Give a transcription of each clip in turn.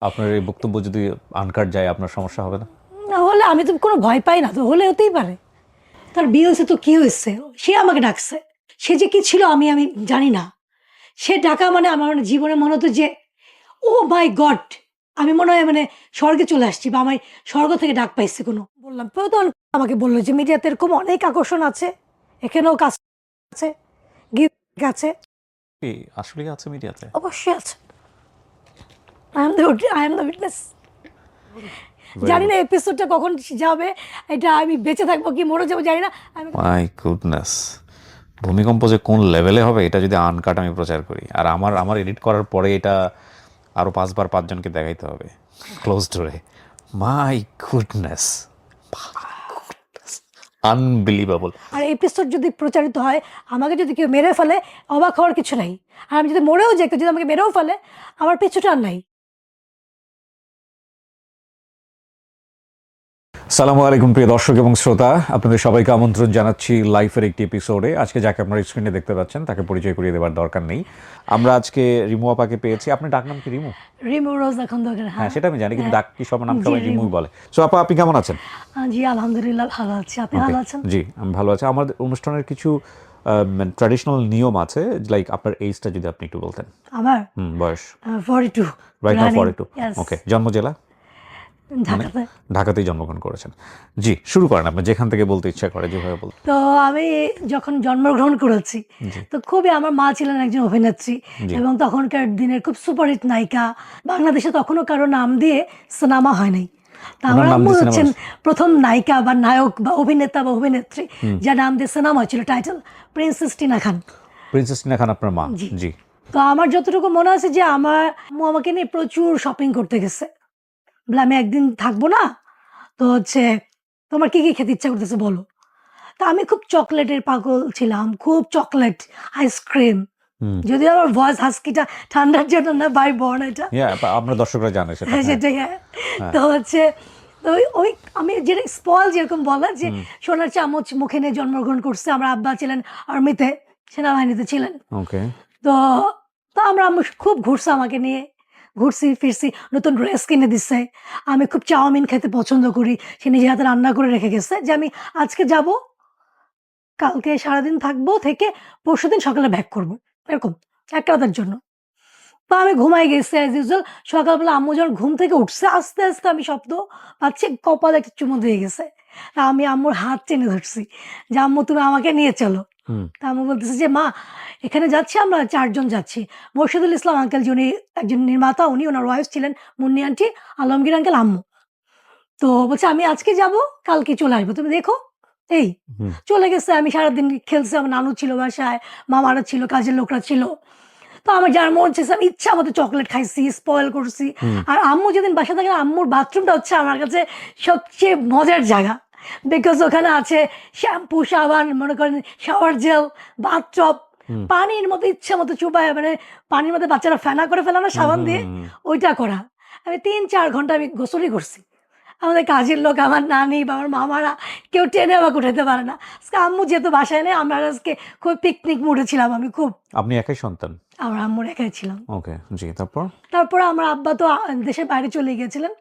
আপনার এই বক্তব্য যদি আনকাট যায় আপনার সমস্যা হবে না? না হলে আমি তো কোনো ভয় পাই না, তো হলে হতেই পারে। তার বিয়ে হয়েছে তো কি হয়েছে, সে আমাকে ডাকছে। সে যে কি ছিল আমি আমি জানি না। সে ডাকা মানে আমার মানে জীবনে মনে হতো যে ও মাই গড, আমি মনে হয় মানে স্বর্গে চলে আসছি বা আমি স্বর্গ থেকে ডাক পাইছি কোনো। বললাম তো তখন আমাকে বললো যে মিডিয়াতে এরকম অনেক আকর্ষণ আছে, এখানেও কাজ আছে, গিফট আছে। কি আসলে আছে মিডিয়াতে? অবশ্যই আছে। I am the witness. জানি না এপিসোডটা কখন যাবে, এটা আমি বেঁচে থাকবো কি মরে যাবো জানি না। আমি মাই গুডনেস, ভূমিকম্প যে কোন লেভেলে হবে এটা যদি আনকাট আমি প্রচার করি, আর আমার আমার এডিট করার পরে এটা আরও 5 বার 5 জনকে দেখাইতে হবে ক্লোজ ডোরে। My goodness, unbelievable. আর এপিসোড যদি প্রচারিত হয়, আমাকে যদি কেউ মেরে ফেলে, অবাক হওয়ার কিছু নাই। আর আমি যদি মরেও যাই, কেউ যদি আমাকে মেরেও ফেলে, আমার পিছুটা আর নাই। সালামু আলাইকুম প্রিয় দর্শক এবং শ্রোতা, আপনাদের সবাইকে আমন্ত্রণ জানাচ্ছি লাইফের একটি এপিসোডে। আজকে যাকে আপনারা স্ক্রিনে দেখতে পাচ্ছেন তাকে পরিচয় করিয়ে দেওয়ার দরকার নেই। আমরা আজকে রিমু আপাকে পেয়েছি। আপনার ডাকনাম কি রিমু? রিমু রোজা খন্দকার। হ্যাঁ সেটা আমি জানি, কিন্তু ডাক কি সবার নাম জি, সবাই রিমুই বলে। সো আপা, আপনি কেমন আছেন? জি আলহামদুলিল্লাহ ভালো আছি, আপনি Okay, ভালো আছেন? জি আমি ভালো আছি। আমাদের অনুষ্ঠানের কিছু ট্র্যাডিশনাল নিয়ম আছে, লাইক আপনার এইজটা যদি আপনি একটু বলতেন। আমার বয়স 42 রাইট নাও রানিং। 42। ওকে, জন্ম জেলা? ঢাকাতে। ঢাকাতেই জন্মগ্রহণ করেছেন। জি, শুরু করেন, আপনি যেখান থেকে বলতে ইচ্ছা করে যেভাবে বলতে। তো আমি যখন জন্মগ্রহণ করেছি, জি তো খুবই আমার মা ছিলেন একজন অভিনেত্রী জি এবং তখনকার দিনের খুব সুপারহিট নায়িকা। বাংলাদেশে তখনও কারো নাম দিয়ে সিনেমা হয়নি। তা ওনার আমার নাম আম্মু দিয়ে সিনেমা? হচ্ছেন প্রথম নায়িকা বা নায়ক বা অভিনেতা বা অভিনেত্রী যার নাম দিয়ে সিনেমা হয়েছিল, টাইটেল প্রিন্সেস টিনা খান। প্রিন্সেস টিনা খান আপনার মা? জি। জি। তো আমার যতটুকু মনে আছে যে আমার আম্মু আমাকে নিয়ে প্রচুর শপিং করতে গেছে। বলে আমি একদিন থাকবো না, তো হচ্ছে তোমার কি কি খেতে ইচ্ছা করতেছে বলো। তা আমি খুব চকলেটের পাগল ছিলাম, খুব চকলেট, আইসক্রিম। যদিও আমার ভয়েস হাস্কিটা ঠান্ডার জন্য না, বাই বর্ন এটা। হ্যাঁ, আমরা দর্শকরা জানে সেটা। হ্যাঁ হ্যাঁ সেটাই, হ্যাঁ। তো হচ্ছে তো ওই আমি যেটা স্পল যেরকম বলা যে সোনার চামচ মুখে নিয়ে জন্মগ্রহণ করছে। আমার আব্বা ছিলেন আর্মিতে, সেনাবাহিনীতে ছিলেন। ওকে। তো তো আমরা আম্মু খুব ঘুরছে আমাকে নিয়ে, ঘুরছি ফিরছি, নতুন ড্রেস কিনে দিচ্ছে। আমি খুব চাউমিন খেতে পছন্দ করি, সে নিজের হাতে রান্না করে রেখে গেছে যে আমি আজকে যাব, কালকে সারাদিন থাকবো, থেকে পরশুদিন সকালে ব্যাক করবো, এরকম একটা রাতের জন্য। তো আমি ঘুমাই গেছি অ্যাজ ইউজুয়াল। সকালবেলা আম্মু যখন ঘুম থেকে উঠছে, আস্তে আস্তে আমি শব্দ পাচ্ছি কপালে একটা চুমু দিয়ে গেছে। তা আমি আম্মুর হাত টেনে ধরছি যে আম্মু তুমি আমাকে নিয়ে চলো। তা আম্মু বলতেছে যে মা, এখানে যাচ্ছি আমরা 4 জন যাচ্ছি। মোর্শেদুল ইসলাম আঙ্কেল যিনি একজন নির্মাতা, উনি, ওনার ওয়াইফ ছিলেন মুন্নি আন্টি, আলমগীর আঙ্কেল, আম্মু। তো বলছে আমি আজকে যাব, কালকে চলে আসবো, তুমি দেখো। এই চলে গেছে। আমি সারাদিন খেলছি, আমার নানু ছিল বাসায়, মামারা ছিল, কাজের লোকরা ছিল। তো আমার যার মন চেয়েছে আমি ইচ্ছা মতো চকলেট খাইছি, স্পয়েল করছি। আর আম্মু যেদিন বাসা থাকে, আম্মুর বাথরুমটা হচ্ছে আমার কাছে সবচেয়ে মজার জায়গা। বিকজ ওখানে আছে শ্যাম্পু, সাবান, মনে করেন শাওয়ার জেল, বাথটব, পানির মতো ইচ্ছা মতো চুবায়, মানে পানির মধ্যে বাচ্চারা ফেনা করে ফেলে না সাবান দিয়ে, ওইটা করা। আমি 3-4 ঘন্টা আমি গোসলই করছি। আমাদের কাজের লোক, আমার নানি বা আমার মামারা কেউ টেনে আমাকে উঠাতে পারে না। আজকে আম্মু যেহেতু বাসায় নেই, আমরা আজকে খুব পিকনিক মুডে ছিলাম। আমি খুব, আপনি একাই সন্তান? আমার আম্মুর একাই ছিলাম। ওকে, জি। তারপর? তারপরে আমার আব্বা তো দেশের বাইরে চলে গিয়েছিলেন,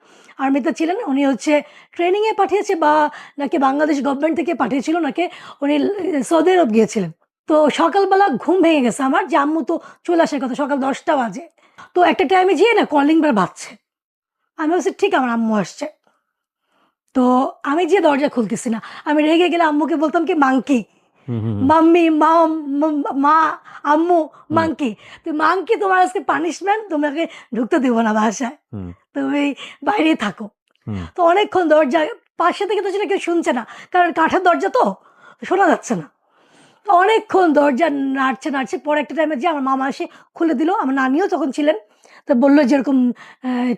আর্মিতে ছিলেন। উনি হচ্ছে ট্রেনিংয়ে পাঠিয়েছে বা নাকি বাংলাদেশ গভর্নমেন্ট থেকে পাঠিয়েছিল নাকি, উনি সৌদি আরব গিয়েছিলেন। তো সকালবেলা ঘুম ভেঙে গেছে আমার যে আম্মু তো চলে আসার কথা, সকাল 10টা বাজে। তো একটা টাইমে যেয়ে না কলিং বেল বাজছে। আমি বলছি ঠিক আমার আম্মু আসছে। তো আমি যে দরজা খুলতেছি না, আমি রেগে গেলে আম্মুকে বলতাম কি মাংকি, মাম্মি, মাম, মা, আম্মু, মাংকি। তো মাংকি, তোমার আজকে পানিশমেন্ট, তোমাকে ঢুকতে দিব না বাসায়, তুমি বাইরেই থাকো। তো অনেকক্ষণ দরজা পাশে থেকে তো সেটা কেউ শুনছে না, কারণ কাঠের দরজা তো শোনা যাচ্ছে না। তো অনেকক্ষণ দরজা নাড়ছে নাড়ছে, পরে একটা টাইমে যে আমার মামা এসে খুলে দিল। আমার নানিও তখন ছিলেন। তো বললো যেরকম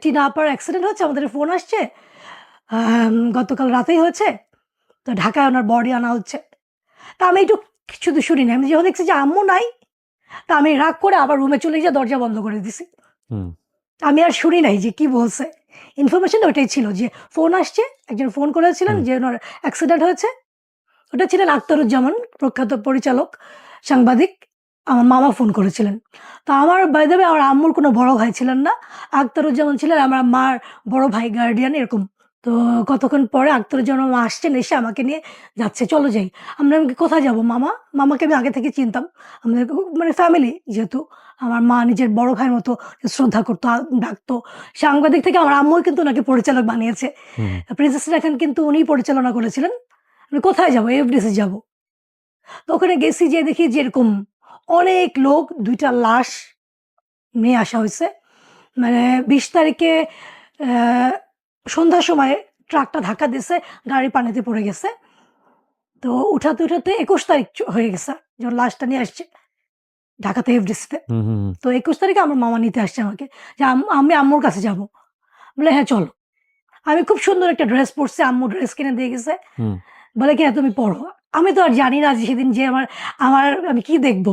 টিনা আপার অ্যাক্সিডেন্ট হচ্ছে, আমাদের ফোন আসছে, গতকাল রাতেই হয়েছে, তো ঢাকায় ওনার বডি আনা হচ্ছে। তা আমি একটু শুধু শুনি না, আমি যখন দেখছি যে আম্মু নাই, তা আমি রাগ করে আবার রুমে চলে গিয়ে দরজা বন্ধ করে দিছি। আমি আর শুনি নাই যে কি বলছে। ইনফরমেশন ওটাই ছিল যে ফোন আসছে, একজন ফোন করেছিলেন যে ওনার অ্যাক্সিডেন্ট হয়েছে। ওটা ছিলেন আখতারুজ্জামান, প্রখ্যাত পরিচালক, সাংবাদিক। আমার মামা ফোন করেছিলেন। তো আমার বাই দ্য ওয়ে আমার আম্মুর কোনো বড় ভাই ছিলেন না। আখতারুজ্জামান ছিলেন আমার মার বড় ভাই, গার্ডিয়ান এরকম। তো কতক্ষণ পরে আখতারুজ্জামান মামা আসছেন, এসে আমাকে নিয়ে যাচ্ছে, "চলো যাই।" আমি বললাম, "কোথায় যাবো মামা?" মামাকে আমি আগে থেকে চিনতাম। আমাদের মানে ফ্যামিলি যেহেতু, আমার মা নিজের বড় ভাইয়ের মতো শ্রদ্ধা করতো, ডাকতো। সাংবাদিক থেকে আমার আম্মুই কিন্তু ওনাকে পরিচালক বানিয়েছে। হুম। প্রিন্সেস রাখান কিন্তু উনিই পরিচালনা করেছিলেন। আমি, "কোথায় যাবো?" "এফডিসি যাবো।" তো ওখানে গেছি, যেয়ে দেখি যে এরকম অনেক লোক, ২ টা লাশ নিয়ে আসা হইছে। মানে ২০ তারিখে অ্যা সন্ধ্যার সময় ট্রাকটা ধাক্কা দিছে, গাড়ি পানিতে পড়ে গেছে। তো উঠাতে, উঠাতে ২১ তারিখ হয়ে গেছে যখন লাশটা নিয়ে আসছে ঢাকাতে এফডিসিতে। হুম, হুম, হুম, তো ২১ তারিখে আমার মামা নিতে আসছে আমাকে যে, আমি আম্মুর কাছে যাবো।" বলে, "হ্যাঁ, চলো।" আমি খুব সুন্দর একটা ড্রেস পড়ছি, আম্মু ড্রেস কিনে দিয়ে গেছে। হুম। বলে কি, "হ্যাঁ, তুমি পড়ো।" আমি তো আর জানি না যে সেদিন যে আমার আমার আমি কি দেখব?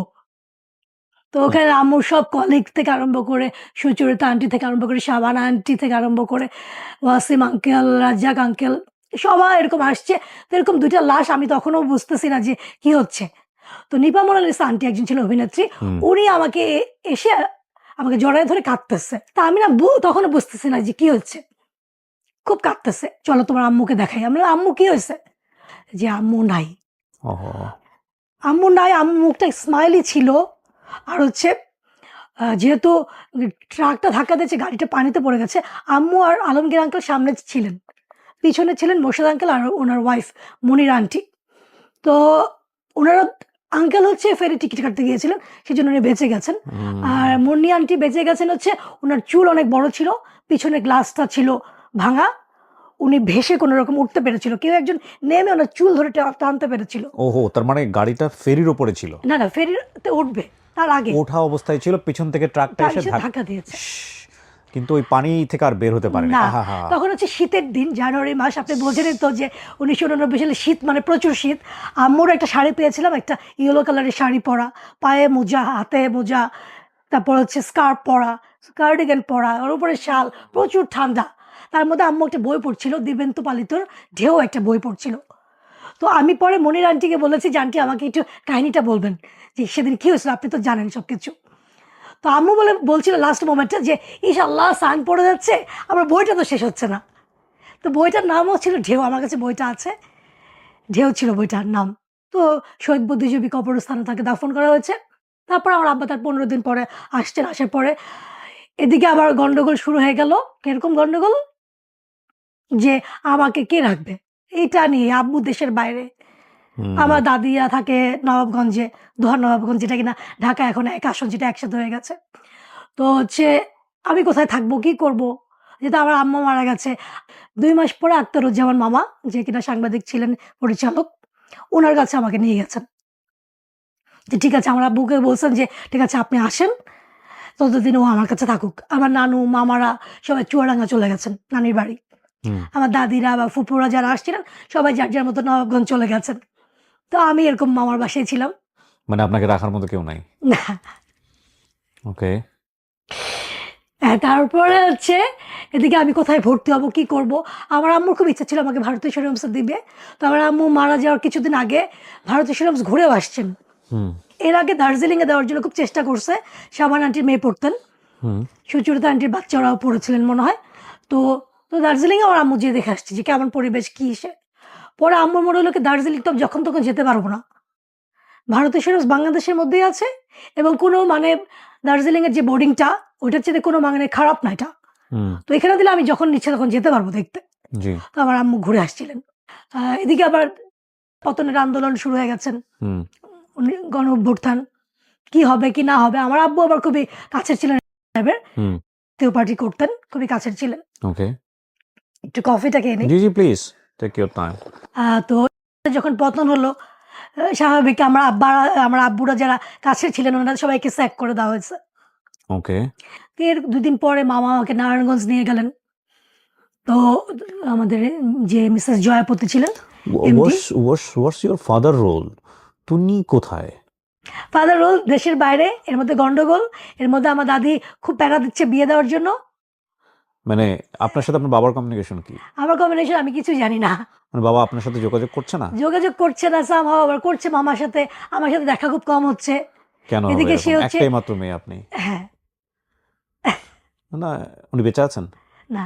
তো ওখানে আম্মুর সব কলিগ থেকে আরম্ভ করে, সুচরিতা আন্টি থেকে আরম্ভ করে, শাবানা আন্টি থেকে আরম্ভ করে, ওয়াসিম আঙ্কেল, রাজ্জাক আঙ্কেল সবাই এরকম আসছে। তো এরকম ২ টা লাশ, আমি তখনও বুঝতেছি না যে কি হচ্ছে। তো নিপা মোনালিসা আন্টি একজন ছিল অভিনেত্রী। হুম। উনি আমাকে এসে আমাকে জড়ায় ধরে কাঁদতেছে। তা আমি না তখনও বুঝতেছি না যে কি হচ্ছে। খুব কাঁদতেছে। "চলো তোমার আম্মুকে দেখাই।" আমি বললাম, "আম্মু কি হইছে?" যে, "আম্মু নাই।" ওহো! আম্মু নাই, আম্মুর মুখটা স্মাইলি ছিল। আর হচ্ছে যেহেতু ট্রাকটা ধাক্কা দিয়েছে, গাড়িটা পানিতে পড়ে গেছে। আম্মু আর আলমগীর আঙ্কেল সামনে ছিলেন। পিছনে ছিলেন মোর্শেদ আঙ্কেল আর উনার ওয়াইফ মনিরা আন্টি। তো উনারা, আঙ্কেল হচ্ছে ফেরি টিকিট কাটতে গিয়েছিলেন। সেজন্য উনি বেঁচে গেছেন। আর হুম। মুন্নি আন্টি বেঁচে গেছেন হচ্ছে, উনার চুল অনেক বড় ছিল। পিছনে গ্লাসটা ছিল ভাঙা। উনি ভেসে কোনরকম উঠতে পেরেছিল। কেউ একজন নেমে উনার চুল ধরে টানতে পেরেছিল। ওহো! তার মানে গাড়িটা ফেরির উপরে ছিল। না, না, ফেরিতে উঠবে তার আগে ওঠা অবস্থায় ছিল, পিছন থেকে ট্রাকটা তার এসে এসে ধাক্কা দিয়েছে। ইস! কিন্তু ওই পানি থেকে আর বের হতে পারেনি। না, আহাহা! তখন হচ্ছে শীতের দিন, জানুয়ারি মাস। আপনি বোঝেনই তো যে ১৯৮৯ সালে শীত মানে প্রচুর শীত। আম্মুর একটা শাড়ি পেয়েছিলাম, একটা ইয়েলো কালারের শাড়ি পরা, পায়ে মোজা, হাতে মোজা, তারপর হচ্ছে স্কার্ফ পরা, কার্ডিগান পরা, ওর উপরে শাল, প্রচুর ঠান্ডা। তার মধ্যে আম্মু একটা বই পড়ছিল, দিবেন্তু পালিতর 'ঢেউ' একটা বই পড়ছিল। তো আমি পরে মনির আন্টিকে বলেছি যে, "আন্টি আমাকে একটু কাহিনীটা বলবেন যে সেদিন কি হয়েছিল? আপনি তো জানেন সবকিছু।" তো আম্মু বলছিল লাস্ট মোমেন্টে যে, "ইস আল্লাহ! সান পড়ে যাচ্ছে। আমার বইটা তো শেষ হচ্ছে না।" তো বইটার নামও ছিল 'ঢেউ'। আমার কাছে বইটা আছে। 'ঢেউ' ছিল বইটার নাম। তো শহীদ বুদ্ধিজীবী কবরস্থানে তাকে দাফন করা হয়েছে। তারপর আমার আব্বা তার ১৫ দিন পরে আসছেন। আসার পরে এদিকে আবার গন্ডগোল শুরু হয়ে গেল। কিরকম গন্ডগোল? যে আমাকে কে রাখবে? এইটা নিয়ে আব্বু দেশের বাইরে। হুম। আমার দাদিরা থাকে নবাবগঞ্জে, দোহার নবাবগঞ্জ, যেটা কিনা ঢাকা এখন এক আসন, যেটা একসাথে হয়ে গেছে। তো হচ্ছে আমি কোথায় থাকবো? কি করব? যেহেতু আমার আম্মা মারা গেছে। ২ মাস পরে আখতারুজ্জামান মামা, যে কিনা সাংবাদিক ছিলেন, পরিচালক, উনার কাছে আমাকে নিয়ে গেছেন। যে ঠিক আছে, আমার আব্বুকে বলছেন যে, "ঠিক আছে আপনি আসেন। ততদিন ও আমার কাছে থাকুক।" আমার নানু, মামারা সবাই চুয়াডাঙ্গা চলে গেছেন, নানির বাড়ি। হুম। আমার দাদিরা বা ফুপুরা যারা আসছিলেন, সবাই যার, যার মতো নবাবগঞ্জ চলে গেছেন। তো আমি এরকম মামার বাসায় ছিলাম। মানে আপনাকে রাখার মতো কেউ নাই। না, ওকে। তারপরে হচ্ছে এদিকে আমি কোথায় ভর্তি হব, কি করব? আমার আম্মুর খুব ইচ্ছা ছিল আমাকে ভারতীয় শিরোনামসে দিবে। তো আমার আম্মু মারা যাওয়ার কিছুদিন আগে ভারতীয় শিরোনামস ঘুরেও আসছেন। হুম, এর আগে দার্জিলিংয়ে দেওয়ার জন্য খুব চেষ্টা করছে। শাবানা আন্টির মেয়ে পড়তেন। হুম। সুচরিতা আন্টির বাচ্চারাও পড়েছিলেন মনে হয়। তো তো দার্জিলিংয়ে আমার আম্মু যেয়ে দেখে আসছে যে কেমন পরিবেশ, কি সে। পরে আম্মুর মনে হলো কি, দার্জিলিং তো যখন তখন যেতে পারব না। ভারতীয় শিরোনামস বাংলাদেশের মধ্যেই আছে এবং কোনো মানে দার্জিলিংয়ের যে বোর্ডিংটা, ওইটার চেয়ে কোনো মানে খারাপ না এটা। হুম। তো এখানে দিলে আমি যখন ইচ্ছে তখন যেতে পারবো দেখতে। জি। তো আমার আম্মু ঘুরে আসছিলেন। এদিকে আবার পতনের আন্দোলন শুরু হয়ে গেছেন। হুম, উনি গণ অভ্যুত্থান। কি হবে কি না হবে? আমার আব্বু আবার খুবই কাছের ছিলেন সাহেবের। হুম। জাতীয় পার্টি করতেন। খুবই কাছের ছিলেন। ওকে। একটু কফিটা খেয়ে নেই। জি, জি, প্লিজ টেক ইউর টাইম। তো যখন পতন হলো, স্বাভাবিক আমার আব্বুরা যারা কাছের ছিলেন, ওনারা সবাইকে স্যাক করে দেওয়া হয়েছে। ওকে। তো এর ২ দিন পরে মামা আমাকে নারায়ণগঞ্জ নিয়ে গেলেন। তো আমাদের যে মিসেস জয়াপতি ছিলেন, MD. What's your father role? তুমি কোথায়? ফাদার রোল দেশের বাইরে, এর মধ্যে গন্ডগোল। এর মধ্যে আমার দাদি খুব প্যারা দিচ্ছে বিয়ে দেওয়ার জন্য। মানে আপনার সাথে আপনার বাবার কমিউনিকেশন কি? আমার কম্বিনেশন আমি কিছুই জানি না। মানে বাবা আপনার সাথে যোগাযোগ করছে না? যোগাযোগ করছে না, সামহাও আবার করছে মামার সাথে। আমার সাথে দেখা খুব কম হচ্ছে। কেন হবে এদিকে সে এরকম? হচ্ছে একটাই মাত্র মেয়ে আপনি। হ্যাঁ না, উনি বেঁচে আছেন? না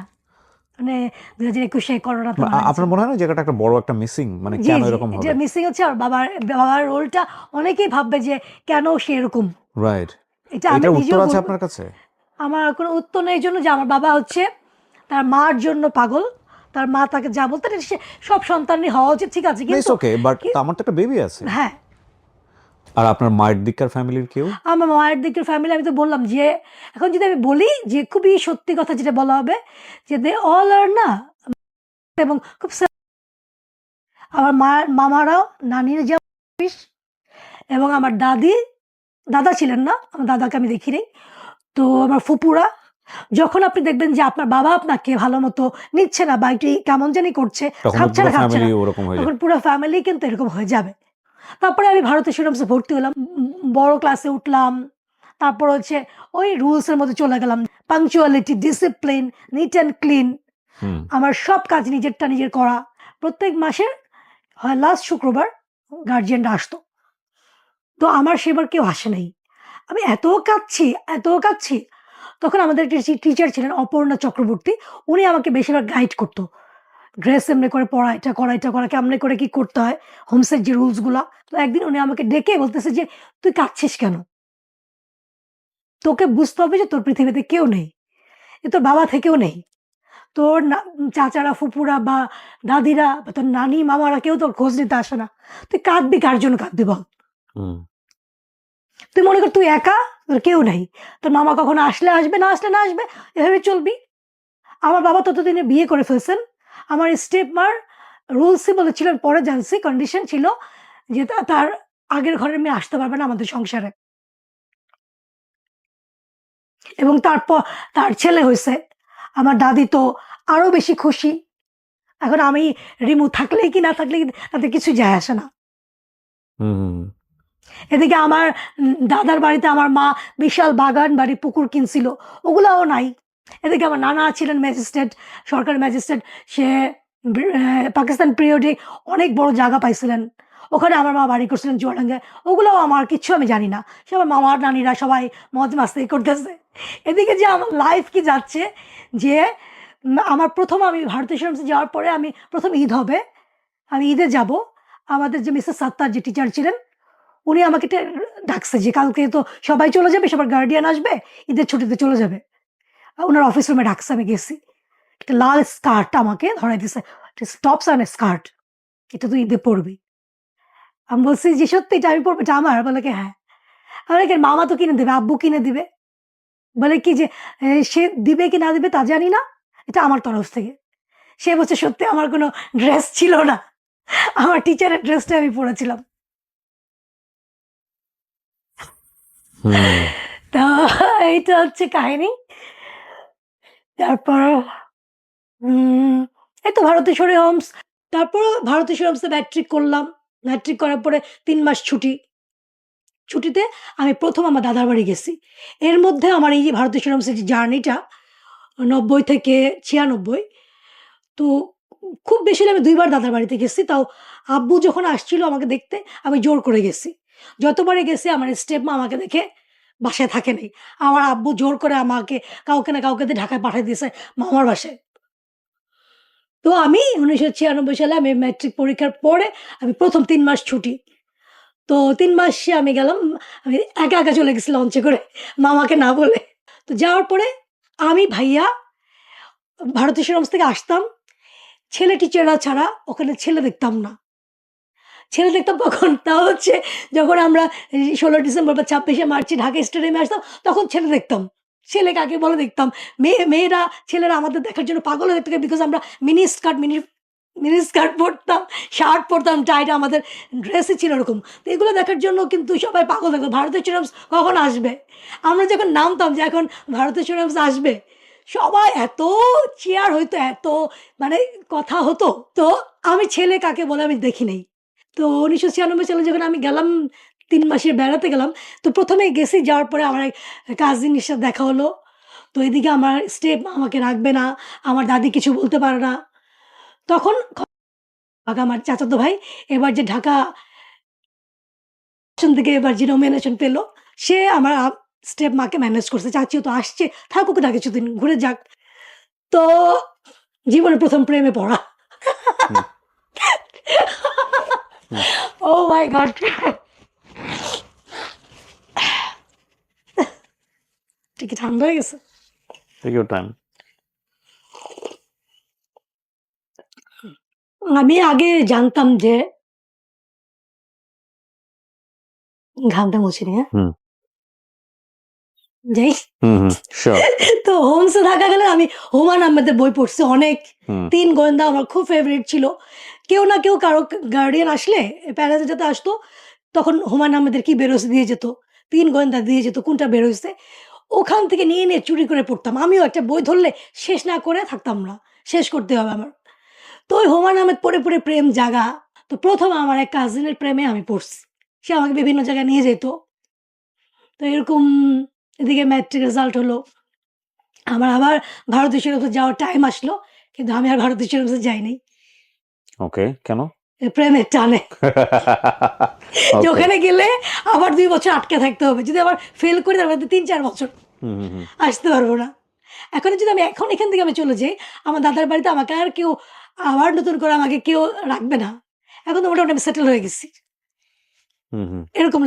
মানে 2021 করোনাতে মারা আপনার গেছেন। মনে হয় না যে এটা একটা বড় একটা মিসিং, মানে জি কেন জি, এরকম যে হবে? মিসিং হচ্ছে আর বাবার রোলটা অনেকেই ভাববে যে কেন সে এরকম। রাইট। এটা আমি এটার উত্তর নিজেও আছে বলবো, আপনার কাছে? আমার কোনো উত্তর নেই, এই জন্য যে আমার বাবা হচ্ছে তার মার জন্য পাগল। তার মা তাকে যা বলতেন সে সব সন্তানই হওয়া উচিত, ঠিক আছে, ইটস কিন্তু ওকে, বাট কি- আমার তো একটা বেবি আছে। হ্যাঁ আর আপনার মায়ের দিককার ফ্যামিলির কেউ? আমার মায়ের দিকের ফ্যামিলি, আমি তো বললাম যে এখন যদি আমি বলি যে খুবই সত্যি কথা যেটা বলা হবে যে দে অল আর না, এবং খুব আমার মামারাও নানির যে এবং আমার দাদা ছিলেন না, আমার দাদাকে আমি দেখিনি। তো আমার ফুপুরা, যখন আপনি দেখবেন যে আপনার বাবা আপনাকে ভালো মতো নিচ্ছে না বা একটু কেমন জানি করছে, তখন তো খাচ্ছে পুরো না খাচ্ছে ফ্যামিলি না, ওরকম হয়ে তখন যায়। পুরো ফ্যামিলি কিন্তু এরকম হয়ে যাবে। তারপরে আমি ভারতীয় স্টুডেন্টসে ভর্তি হলাম, বড় ক্লাসে উঠলাম। তারপর হচ্ছে ওই রুলসের মধ্যে চলে গেলাম, punctuality, discipline, neat and clean, hmm. আমার সব কাজ নিজেরটা নিজের করা। প্রত্যেক মাসের হয় লাস্ট শুক্রবার গার্জিয়ানরা আসতো, তো আমার সেবার কেউ আসে নাই। আমি এত কাঁদছি। তখন আমাদের একটা টিচার ছিলেন অপর্ণা চক্রবর্তী, উনি আমাকে বেশিরভাগ গাইড করতো, ড্রেস এমনি করে পড়া, এটা করা কেমনে করে কি করতে হয়, হোমসের যে রুলসগুলা। তো একদিন উনি আমাকে ডেকে বলতেছে যে তুই কাঁদছিস কেন, তোকে বুঝতে হবে যে তোর পৃথিবীতে কেউ নেই, এ তোর বাবা থেকেও নেই, তোর চাচারা ফুপুরা বা দাদিরা বা তোর নানি মামারা কেউ তোর খোঁজ নিতে আসে না, তুই কাঁদবি কার জন্য কাঁদবি বল, হুম। তুই মনে কর তুই একা, তোর কেউ নেই, তোর মামা কখনো আসলে আসবে, না আসলে না আসবে, এভাবে চলবি। আমার বাবা ততদিনে বিয়ে করে ফেলছেন। আমার স্টেপ মার রুলসই বলেছিল, পরে জানছি কন্ডিশন ছিল যে তার আগের ঘরের মেয়ে আসতে পারবে না আমাদের সংসারে, এবং তারপর তার ছেলে হয়েছে। আমার দাদি তো আরো বেশি খুশি। এখন আমি রিমু থাকলেই কি না থাকলেই তাতে কিছু যায় আসে না। হুম। এদিকে আমার দাদার বাড়িতে আমার মা বিশাল বাগান বাড়ি পুকুর কিনছিল, ওগুলাও নাই। এদিকে আমার নানা ছিলেন ম্যাজিস্ট্রেট, সরকারি ম্যাজিস্ট্রেট, সে পাকিস্তান পিরিয়ডে অনেক বড় জায়গা পাইছিলেন, ওখানে আমার মা বাড়ি করছিলেন চুয়াডাঙ্গায়, ওগুলোও আমার কিচ্ছু আমি জানি না। সে আমার মামার নানিরা সবাই মজ মাস্তি করতেছে। এদিকে যে আমার লাইফ কি যাচ্ছে, যে আমার প্রথম আমি ভারতীয় সেনাবাহিনী যাওয়ার পরে আমি প্রথম ঈদ হবে, আমি ঈদে যাব। আমাদের যে মিসেস সাত্তার যে টিচার ছিলেন, উনি আমাকে ডাকছে যে কালকে তো সবাই চলে যাবে, সবার গার্ডিয়ান আসবে, ঈদের ছুটিতে চলে যাবে। ওনার অফিস রুমে ডাকছে, আমি গেছি। একটা লাল স্কার্ট আমাকে ধরাই দিছে, টপস আর স্কার্ট, এটা তুই ঈদে পড়বি। আমি বলছি যে সত্যি এটা আমি পড়বো, এটা আমার? বলে কি হ্যাঁ। আমি কি মামা তো কিনে দেবে, আব্বু কিনে দিবে। বলে কি যে সে দিবে কি না দিবে তা জানি না, এটা আমার তরফ থেকে। সে বলছে সত্যি আমার কোনো ড্রেস ছিল না, আমার টিচারের ড্রেসটা আমি পরেছিলাম। হুম। তো এইটা হচ্ছে কাহিনী। তারপর এই তো ভারতেশ্বরী হোমস। তারপর ভারতেশ্বরী হোমসে ম্যাট্রিক করলাম। ম্যাট্রিক করার পরে ৩ মাস ছুটি। ছুটিতে আমি ১ম আমার দাদার বাড়ি গেছি। এর মধ্যে আমার এই যে ভারতেশ্বরী হোমসের যে জার্নিটা ৯০ থেকে ৯৬, তো খুব বেশি হলে আমি ২ বার দাদার বাড়িতে গেছি। তাও আব্বু যখন আসছিল আমাকে দেখতে, আমি জোর করে গেছি। যতবারই গেছি আমার স্টেপ মা আমাকে দেখে বাসায় থাকে নাই। আমার আব্বু জোর করে আমাকে কাউকে না কাউকে দিয়ে ঢাকায় পাঠায় দিয়েছে মামার বাসায়। তো আমি ১৯৯৬ সালে আমি ম্যাট্রিক পরীক্ষার পরে আমি ১ম ৩ মাস ছুটি। তো ৩ মাসে আমি গেলাম। আমি একা চলে গেছি লঞ্চে করে, মামাকে না বলে। তো যাওয়ার পরে আমি, ভাইয়া ভারতীয় সেনাবাহিনী থেকে আসতাম। ছেলে টিচাররা ছাড়া ওখানে ছেলে দেখতাম না। ছেলে দেখতাম কখন? তা হচ্ছে যখন আমরা ১৬ ডিসেম্বর বা ২৬শে মার্চে ঢাকা স্টেডিয়ামে আসতাম, তখন ছেলে দেখতাম। ছেলে কাকে বলে দেখতাম। মেয়েরা ছেলেরা আমাদের দেখার জন্য পাগল হয়ে যেত, বিকজ আমরা মিনি স্কার্ট পরতাম, শার্ট পরতাম, টাইট, আমাদের ড্রেসই ছিল ওরকম। তো এগুলো দেখার জন্য কিন্তু সবাই পাগল থাকতো, ভারতীয় সেনাবাহিনী কখন আসবে? আমরা যখন নামতাম যে এখন ভারতীয় সেনাবাহিনী আসবে, সবাই এত চেয়ার হইতো, এত মানে কথা হতো। তো আমি ছেলে কাকে বলে আমি দেখি নাই। তো ১৯৯৬ সালে যখন আমি গেলাম ৩ মাসের বেড়াতে গেলাম, তো ১ম এ গেছি, যাওয়ার পরে আমার এক কাজিনের সাথে দেখা হলো। তো এদিকে আমার স্টেপ আমাকে রাখবে না, আমার দাদি কিছু বলতে পারে না। তখন আমার চাচাতো ভাই এবার যে ঢাকা থেকে এবার যে নমিনেশন পেল, সে আমার স্টেপ মাকে ম্যানেজ করছে, চাচিও তো আসছে, থাকুক না কিছুদিন, ঘুরে যাক। তো জীবনের প্রথম প্রেমে পড়া। হুম, হুম। ও মাই গড! ঠিক ঠান্ডা হয়ে গেছে। Take your time. আমি আগে জানতাম যে ঘামটা মুছে নিয়ে হুম যাই। শিওর। তো হোমসে থাকা গেলে আমি হুমায়ুন আহমেদের বই পড়ছি অনেক। হুম 3 গোয়েন্দা আমার খুব ফেভারিট ছিল। কেউ না কেউ কারো গার্ডিয়ান আসলে প্যারাজাতে আসতো, তখন হুমায়ুন আহমেদের কি বেরোছে দিয়ে যেত, 3 গোয়েন্দা দিয়ে যেত কোনটা বের হইছে। ওখান থেকে নিয়ে, নিয়ে চুরি করে পড়তাম। আমিও একটা বই ধরলে শেষ না করে থাকতাম না। শেষ করতে হবে আমার। তো ওই হুমায়ুন আহমেদ পড়ে, পড়ে প্রেম জাগা। তো ১ম আমার এক কাজিনের প্রেমে আমি পড়ছি। সে আমাকে বিভিন্ন জায়গায় নিয়ে যেত। তো এরকম এদিকে ম্যাট্রিক রেজাল্ট হলো। আমার আবার ভারতীয় সেনাবাহিনীতে যাওয়ার টাইম আসলো। কিন্তু আমি আর ভারতীয় সেনাবাহিনীতে যাই নাই। ওকে কেন? প্রেমের টানে। যে ওকে। ওখানে গেলে আবার ২ বছর আটকে থাকতে হবে। যদি আবার ফেল করি তার মধ্যে ৩-৪ বছর হুম হুম হুম আসতে পারবো না। এখন যদি আমি এখন এখান থেকে আমি চলে যাই, আমার দাদার বাড়িতে আমাকে আর কেউ আবার নতুন করে আমাকে কেউ রাখবে না। এখন তো মোটামুটি আমি সেটেল হয়ে গেছি। হুম হুম এরকম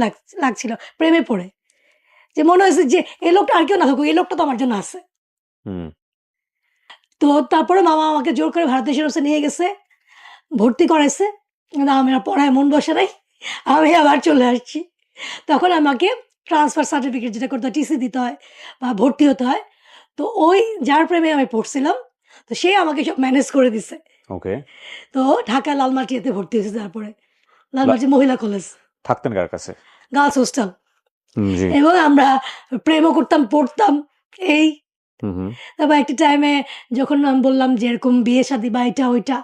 লাগছিল প্রেমে পড়ে। যে মনে হয়েছে যে এই লোকটা আর কেউ না থাকুক, এই লোকটা তো আমার জন্য আছে। হুম তো তারপরে মামা আমাকে জোর করে ভারতীয় সেনাবাহিনীতে নিয়ে গেছে, ভর্তি করাইছে। কিন্তু আমি আর পড়ায় মন বসে নাই। আমি আবার চলে আসছি। তখন আমাকে ট্রান্সফার সার্টিফিকেট যেটা করতে হয়, টিসি দিতে হয় বা ভর্তি হতে হয়। তো ওই যার প্রেমে আমি পড়ছিলাম, তো সে আমাকে সব ম্যানেজ করে দিছে। ওকে। তো ঢাকা লালমাটিয়াতে ভর্তি হয়েছি তারপরে। লালমাটি মহিলা কলেজ, থাকতেন কার কাছে? Girls hostel. জি। এবং আমরা প্রেমও করতাম, পড়তাম এই। হুম হুম তারপর একটা টাইমে যখন আমি বললাম যে এরকম বিয়ে-শাদী বা এটা ওইটা,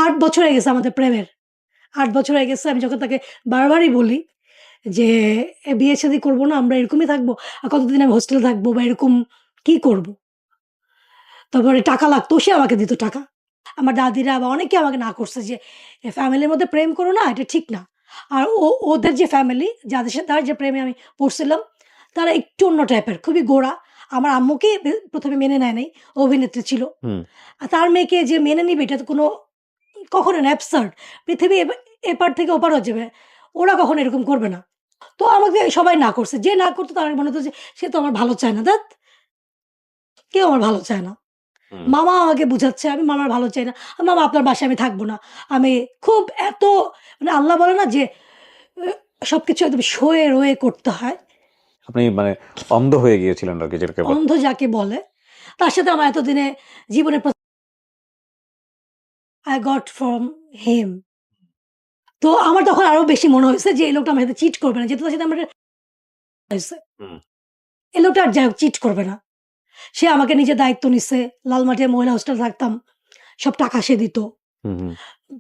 ৮ বছর হয়ে গেছে আমাদের প্রেমের। ৮ বছর হয়ে গেছে। আমি যখন তাকে বারবারই বলি যে, বিয়ে-শাদী করব না, আমরা এরকমই থাকবো। আর কতদিন আমি হোস্টেলে থাকবো বা এরকম কি করব? তারপরে টাকা লাগতো, সে আমাকে দিত টাকা। আমার দাদিরা বা অনেকে আমাকে না করছে যে, ফ্যামিলির মধ্যে প্রেম করো না, এটা ঠিক না। আর ওদের যে ফ্যামিলি, যাদের সাথে তার যে প্রেমে আমি পড়ছিলাম, তারা একটু অন্য টাইপের, খুবই গোঁড়া। আমার আম্মুকে ১ম এ মেনে নেয় নাই, ও অভিনেত্রী ছিল। হুম আর তার মেয়েকে যে মেনে নিবে এটা তো কোনো কখনো না, অ্যাবসার্ড। পৃথিবী এপার থেকে ওপার হয়ে যাবে। ওরা কখনো এরকম করবে না। তো আমাকে সবাই না করছে। যে না করতো তার মনে হতো যে সে তো আমার ভালো চায় না। ধ্যাৎ! কেউ আমার ভালো চায় না। হুম মামা আমাকে বুঝাচ্ছে, আমি মামার ভালো চাই না। মামা আপনার বাসায় আমি থাকব না। আমি খুব এত মানে আল্লাহ বলে না যে সবকিছু একদম সয়ে রয়ে করতে হয়। আপনি মানে অন্ধ হয়ে গিয়েছিলেন আর কি যেটাকে বলে। অন্ধ যাকে বলে, তার সাথে আমার এতদিনে জীবনে I got from him. তো আমার তখন আরো বেশি মনে হয়েছে যে এই লোকটা আমার সাথে চিট করবে না। যেহেতু তার সাথে আমার হয়েছে। হুম এই লোকটা আর যাই হোক চিট করবে না। সে আমাকে নিজের দায়িত্ব নিছে। লালমাটিয়া মহিলা হোস্টেলে থাকতাম। সব টাকা সে দিত। হুম হুম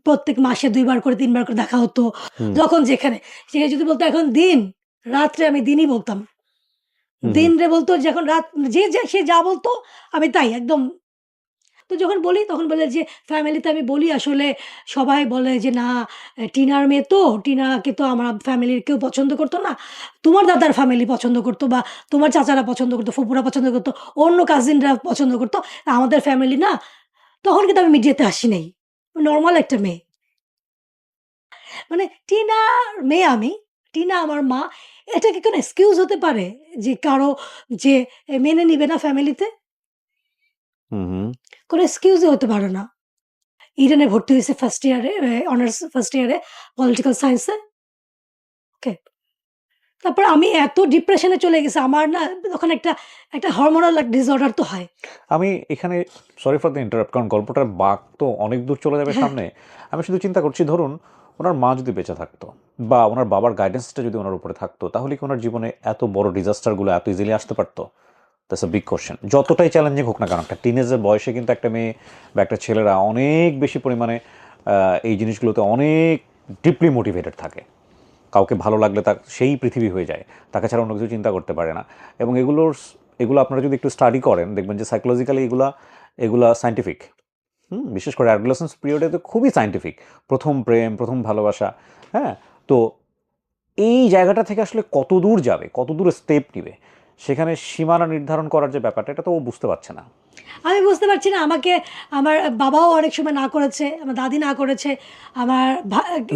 প্রত্যেক মাসে ২ বার করে ৩ বার করে দেখা হতো। হুম যখন যেখানে। সে যদি বলতো এখন দিন, রাত্রে আমি দিনই বলতাম। হুম হুম দিন রে বলতো যখন রাত, সে যা বলতো আমি তাই একদম। তো যখন বলি তখন বলে যে ফ্যামিলিতে আমি বলি আসলে সবাই বলে যে না, টিনার মেয়ে তো, টিনাকে তো আমার ফ্যামিলির কেউ পছন্দ করতো না। তোমার দাদার ফ্যামিলি পছন্দ করতো বা তোমার চাচারা পছন্দ করতো, ফুপুরা পছন্দ করতো, অন্য কাজিনরা পছন্দ করতো। আমাদের ফ্যামিলি না। তখন কিন্তু আমি মিডিয়াতে আসি নাই। নরমাল একটা মেয়ে। মানে টিনার মেয়ে আমি, টিনা আমার মা। এটা কি কোনো এক্সকিউজ হতে পারে? যে কারো যে মেনে নিবে না ফ্যামিলিতে? হুম হুম কোনো এক্সকিউজই হতে পারে না। ইডেনে ভর্তি হইছি ফার্স্ট ইয়ারে, অনার্স ফার্স্ট ইয়ারে পলিটিক্যাল সায়েন্সে। ওকে। তারপর আমি এত ডিপ্রেশনে চলে গেছি। আমার না তখন একটা হরমোনাল ডিসঅর্ডার তো হয়। আমি এখানে সরি ফর দ্য ইন্টারাপ্ট, কারণ গল্পটার বাঁক তো অনেক দূর চলে যাবে হ্যাঁ, সামনে। আমি শুধু চিন্তা করছি, ধরুন ওনার মা যদি বেঁচে থাকতো বা ওনার বাবার গাইডেন্সটা যদি ওনার উপরে থাকতো, তাহলে কি ওনার জীবনে এত বড় ডিজাস্টারগুলো এত ইজিলি আসতে পারতো? That's a big question. যতটাই চ্যালেঞ্জিং হোক না কেন, একটা টিনেজের বয়সে কিন্তু একটা মেয়ে বা একটা ছেলেরা অনেক বেশি পরিমাণে এই জিনিসগুলোতে অনেক ডিপলি মোটিভেটেড থাকে। কাউকে ভালো লাগলে তার সেই পৃথিবী হয়ে যায়, তাকে ছাড়া অন্য কিছু চিন্তা করতে পারে না। এবং এগুলো আপনারা যদি একটু স্টাডি করেন দেখবেন যে সাইকোলজিক্যালি এগুলা সায়েন্টিফিক। বিশেষ করে অ্যাডোলেসেন্স পিরিয়ডে তো খুবই সায়েন্টিফিক। প্রথম প্রেম, প্রথম ভালোবাসা, হ্যাঁ? তো এই জায়গাটা থেকে আসলে কত দূর যাবে, কত দূর স্টেপ নিবে, সেখানে সীমানা নির্ধারণ করার যে ব্যাপারটা, এটা তো ও বুঝতে পারছে না। আমি বুঝতে পারছি না, আমাকে আমার বাবাও অনেক সময় না করেছে, আমার দাদি না করেছে, আমার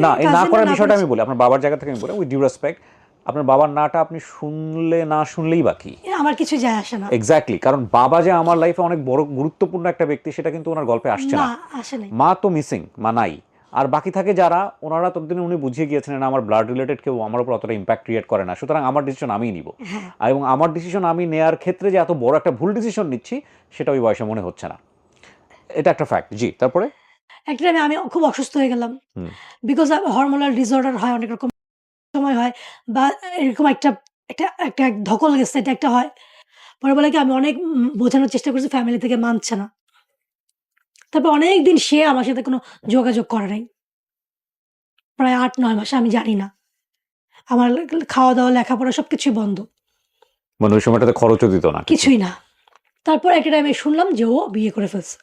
না, এই না কাজিনরা করার না বিষয়টা করেছে। আমি বলি, আপনার বাবার জায়গা থেকে আমি বলি, উইথ ডিউ রেসপেক্ট, আপনার বাবার নাটা আপনি শুনলে না শুনলেই বাকি। আমার কিছু যায় আসে না। এক্স্যাক্টলি, কারণ বাবা যে আমার লাইফে অনেক বড় গুরুত্বপূর্ণ একটা ব্যক্তি, সেটা কিন্তু ওনার গল্পে আসছে না, না। আসে নাই। মা তো মিসিং, মা নাই। আর বাকি থাকে যারা, ওনারা ততদিনে উনি বুঝিয়ে গিয়েছিলেন আমার ব্লাড রিলেটেড কেউ আমার উপর অতটা ইম্প্যাক্ট ক্রিয়েট করে না, সুতরাং আমার ডিসিশন আমিই নিব। হ্যাঁ, এবং আমার ডিসিশন আমি নেয়ার ক্ষেত্রে যে এত বড় একটা ভুল ডিসিশন নিচ্ছি, সেটা ওই বয়সে মনে হচ্ছে না। এটা একটা ফ্যাক্ট। জি, তারপরে? একটা টাইমে আমি খুব অসুস্থ হয়ে গেলাম, হুম। বিকজ হরমোনাল ডিসঅর্ডার হয় অনেক রকম সময় হয়, বা এরকম একটা একটা একটা ধকল গেছে, এটা একটা হয়। পরে বলে কি, আমি অনেক বোঝানোর চেষ্টা করছি, ফ্যামিলি থেকে মানছে না। তারপর অনেকদিন সে আমার সাথে কোনো যোগাযোগ করে নাই, প্রায় ৮-৯ মাস। আমি জানি না, আমার খাওয়া দাওয়া লেখাপড়া সবকিছুই বন্ধ, মানে ওই সময়টাতে খরচও দিত না কিছু? কিছুই না। তারপর একটা টাইমে শুনলাম যে ও বিয়ে করে ফেলছে,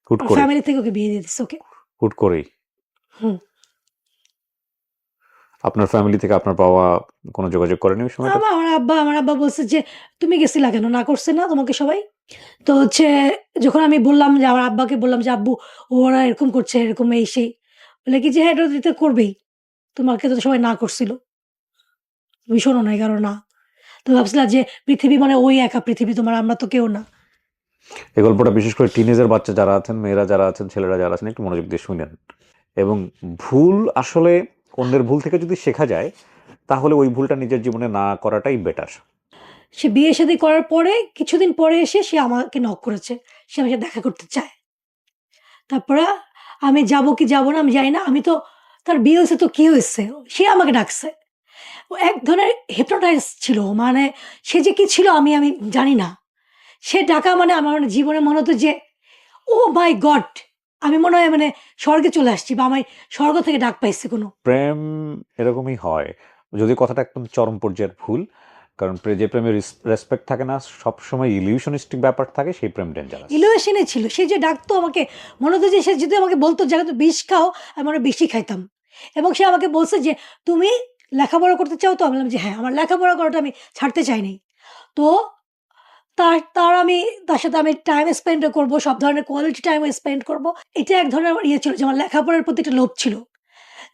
হুট করে? ফ্যামিলি থেকে ওকে বিয়ে দিয়ে দিচ্ছে ওকে। হুট করেই? হুম। আপনার ফ্যামিলি থেকে আপনার বাবা কোনো যোগাযোগ করেনি ওই সময়টা? আমার আব্বা বলছে যে, তুমি গেছিলা কেন, না করছে না তোমাকে সবাই? তো হচ্ছে, যখন আমি বললাম যে, আমার আব্বাকে বললাম যে, আব্বু ওরা এরকম করছে, এরকম এই সেই, বলে কি যে, হ্যাঁ, এটা তো করবেই, তোমাকে তো সবাই না করছিল, তুমি শোনো নাই কারো না। তো ভাবছিলা যে পৃথিবী মানে ওই একা পৃথিবী তোমার, আমরা তো কেউ না। এই গল্পটা বিশেষ করে টিনেজের বাচ্চা যারা আছেন, মেয়েরা যারা আছেন, ছেলেরা যারা আছেন, একটু মনোযোগ দিয়ে শুনেন। এবং ভুল আসলে অন্যের ভুল থেকে যদি শেখা যায়, তাহলে ওই ভুলটা নিজের জীবনে না করাটাই বেটার। সে বিয়ে শাদী করার পরে কিছুদিন পরে এসে সে আমাকে নক করেছে, সে আমাকে দেখা করতে চায়। তারপরে আমি যাবো কি যাবো না আমি জানি না, আমি তো, তার বিয়ে হয়েছে তো কি হয়েছে, সে আমাকে ডাকছে। ও এক ধরনের হিপনোটাইজ ছিল, মানে সে যে কি ছিল আমি আমি জানি না। সে ডাকা মানে আমার মানে জীবনে মনে হতো যে, ও মাই গড, আমি মনে হয় মানে স্বর্গে চলে আসছি, বা আমি স্বর্গ থেকে ডাক পাইছি কোনো। প্রেম এরকমই হয়, যদি কথাটা একদম চরম পর্যায়ের ভুল। কারণ যে প্রেমের রেসপেক্ট থাকে না, সবসময় ইলিউশনিস্টিক ব্যাপার থাকে, সেই প্রেম ডেঞ্জারাস। ইলিউশনে ছিল, সে যে ডাকতো আমাকে, মনে হতো যে সে যদি আমাকে বলতো যে তো বিষ খাও, আমি মনে হয় বেশি খাইতাম। এবং সে আমাকে বলছে যে, তুমি লেখাপড়া করতে চাও? তো আমি বললাম যে হ্যাঁ, আমার লেখাপড়া করাটা আমি ছাড়তে চাইনি। তো তার তার আমি তার সাথে আমি টাইম স্পেন্ড করব, সব ধরনের কোয়ালিটি টাইম স্পেন্ড করব। এটা এক ধরনের আমার ইয়ে ছিল যে, আমার লেখাপড়ার প্রতি একটা লোভ ছিল,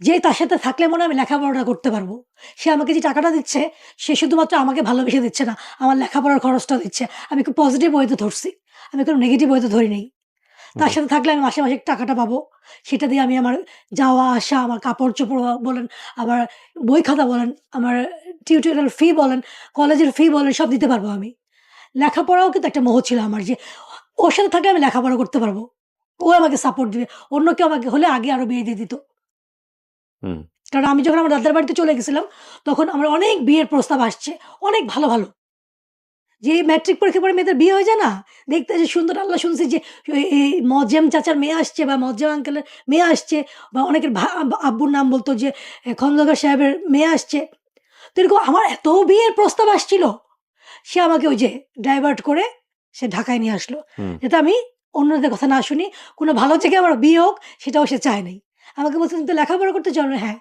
যে তার সাথে থাকলে মনে হয় আমি লেখাপড়াটা করতে পারবো। সে আমাকে যে টাকাটা দিচ্ছে, সে শুধুমাত্র আমাকে ভালোবেসে দিচ্ছে না, আমার লেখাপড়ার খরচটা দিচ্ছে। আমি খুব পজিটিভ ওয়েতে ধরছি, আমি কোনো নেগেটিভ ওয়েতে ধরি নাই। তার সাথে থাকলে আমি মাসে মাসে টাকাটা পাবো, সেটা দিয়ে আমি আমার যাওয়া আসা, আমার কাপড় চোপড় বলেন, আমার বই খাতা বলেন, আমার টিউটোরিয়াল ফি বলেন, কলেজের ফি বলেন, সব দিতে পারবো আমি। লেখাপড়াও কিন্তু একটা মোহ ছিল আমার, যে ওর সাথে থাকলে আমি লেখাপড়া করতে পারবো, ও আমাকে সাপোর্ট দিবে। অন্য কেউ আমাকে হলে আগে আরো বিয়ে দিয়ে দিত। হুম। কারণ আমি যখন আমার দাদার বাড়িতে চলে গেছিলাম, তখন আমার অনেক বিয়ের প্রস্তাব আসছে, অনেক ভালো ভালো। যে ম্যাট্রিক পরীক্ষার পরে মেয়েদের বিয়ে হয়ে যায় না? দেখতে যে সুন্দর, আল্লাহ শুনছি যে এই মজ্জেম চাচার মেয়ে আসছে, বা মজ্জেম আঙ্কেলের মেয়ে আসছে, বা অনেকের আব্বুর নাম বলতো যে খন্দকার সাহেবের মেয়ে আসছে। তো এরকম আমার এত বিয়ের প্রস্তাব আসছিল, সে আমাকে ওই যে ডাইভার্ট করে সে ঢাকায় নিয়ে আসলো। হুম। যাতে আমি অন্যদের কথা না শুনি, কোনো ভালো জায়গায় আমার বিয়ে হোক সেটাও সে চায় নাই। আমাকে বলছে, "তুমি তো লেখাপড়া করতে চাও না?" "হ্যাঁ।"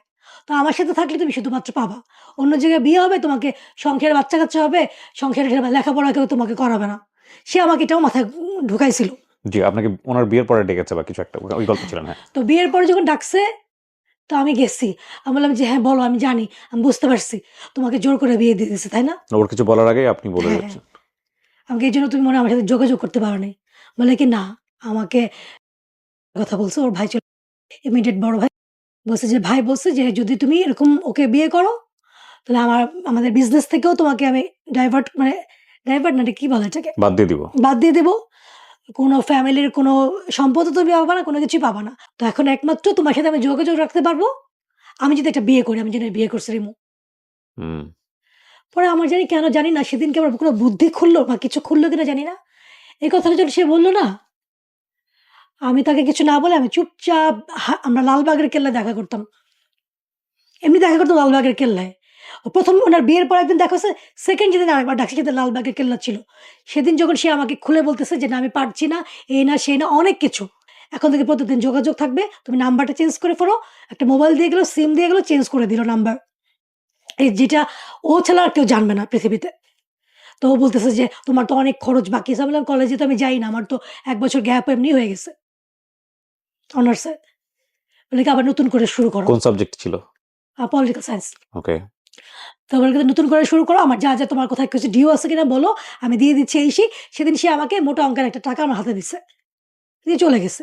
"তো আমার সাথে থাকলে তুমি শুধুমাত্র পাবা। অন্য জায়গায় বিয়ে হবে, তোমাকে সংসারে বাচ্চা-কাচ্চা হবে, সংসারে লেখাপড়া কেউ তোমাকে করাবে না।" সে আমাকে এটাও মাথায় ঢুকাইছিল। জি, আপনাকে ওনার বিয়ের পরে ডেকেছে বা কিছু একটা, ওই গল্প ছিলেন, হ্যাঁ। তো বিয়ের পরে যখন ডাকছে, তো আমি গেছি। আমি বললাম যে, "হ্যাঁ, বলো, আমি জানি, আমি বুঝতে পারছি। তোমাকে জোর করে বিয়ে দিয়ে দিছে, তাই না?" ওর কিছু বলার আগেই আপনি বলে "হ্যাঁ, হ্যাঁ। যাচ্ছেন। আমাকে এইজন্য তুমি মনে হয় আমার সাথে যোগাযোগ করতে পারো নাই।" বলে কি, "না, আমাকে" কথা বলছে ওর ভাই, চলে ইমিডিয়েট বড় ভাই। বলছে যে, "ভাই বলছে যে যদি তুমি এরকম ওকে বিয়ে করো, তাহলে আমাদের বিজনেস থেকেও তোমাকে আমি ডাইভার্ট, মানে ডাইভার্ট না, এটা কি বলে এটাকে? বাদ দিয়ে দিব। বাদ দিয়ে দেব। কোনো ফ্যামিলির কোনো সম্পদও তুমি পাবা না, কোনো কিছুই পাবা না। তো এখন একমাত্র তোমার সাথে আমি যোগাযোগ রাখতে পারবো, আমি যদি একটা বিয়ে করি, আমি যেন বিয়ে করছি রিমু।" হুম। পরে আমার জানি কেন জানি না, সেদিনকে আমার কোনো বুদ্ধি খুললো বা কিছু খুললো কিনা জানি না। এই কথাটা যখন সে বলল না, আমি তাকে কিছু না বলে আমি চুপচাপ, আমরা লালবাগের কেল্লায় দেখা করতাম। এমনি দেখা করতাম লালবাগের কেল্লায়। ১ম উনার বিয়ের পর একদিন দেখা হইছে, 2nd যেদিন আরেকবার ডাকছে, সেদিন লালবাগের কেল্লা ছিল। সেদিন যখন সে আমাকে খুলে বলতেছে যে, "না, আমি পারছি না, এই না, সেই না, অনেক কিছু। এখন থেকে প্রতিদিন যোগাযোগ থাকবে। তুমি নাম্বারটা চেঞ্জ করে ফেলো।" একটা মোবাইল দিয়ে গেল, সিম দিয়ে গেল, চেঞ্জ করে দিল নাম্বার। এই যেটা ও ছাড়া আর কেউ জানবে না পৃথিবীতে। তো ও বলতেছে যে, "তোমার তো অনেক খরচ বাকি আছে।" আমি বললাম, "কলেজে তো আমি যাই না। আমার তো ১ বছর গ্যাপ এমনি হয়ে গেছে অনার্সে।" বলে কি, "আবার নতুন করে শুরু করো। কোন সাবজেক্ট ছিল? Political science. ওকে। তো বলে কি, নতুন করে শুরু করো। আমার যা তোমার কোথায় কিছু ডিউ আছে কিনা বলো, আমি দিয়ে দিচ্ছি এই সেই।" সেদিন সে আমাকে মোটা অঙ্কের একটা টাকা আমার হাতে দিছে। দিয়ে চলে গেছে।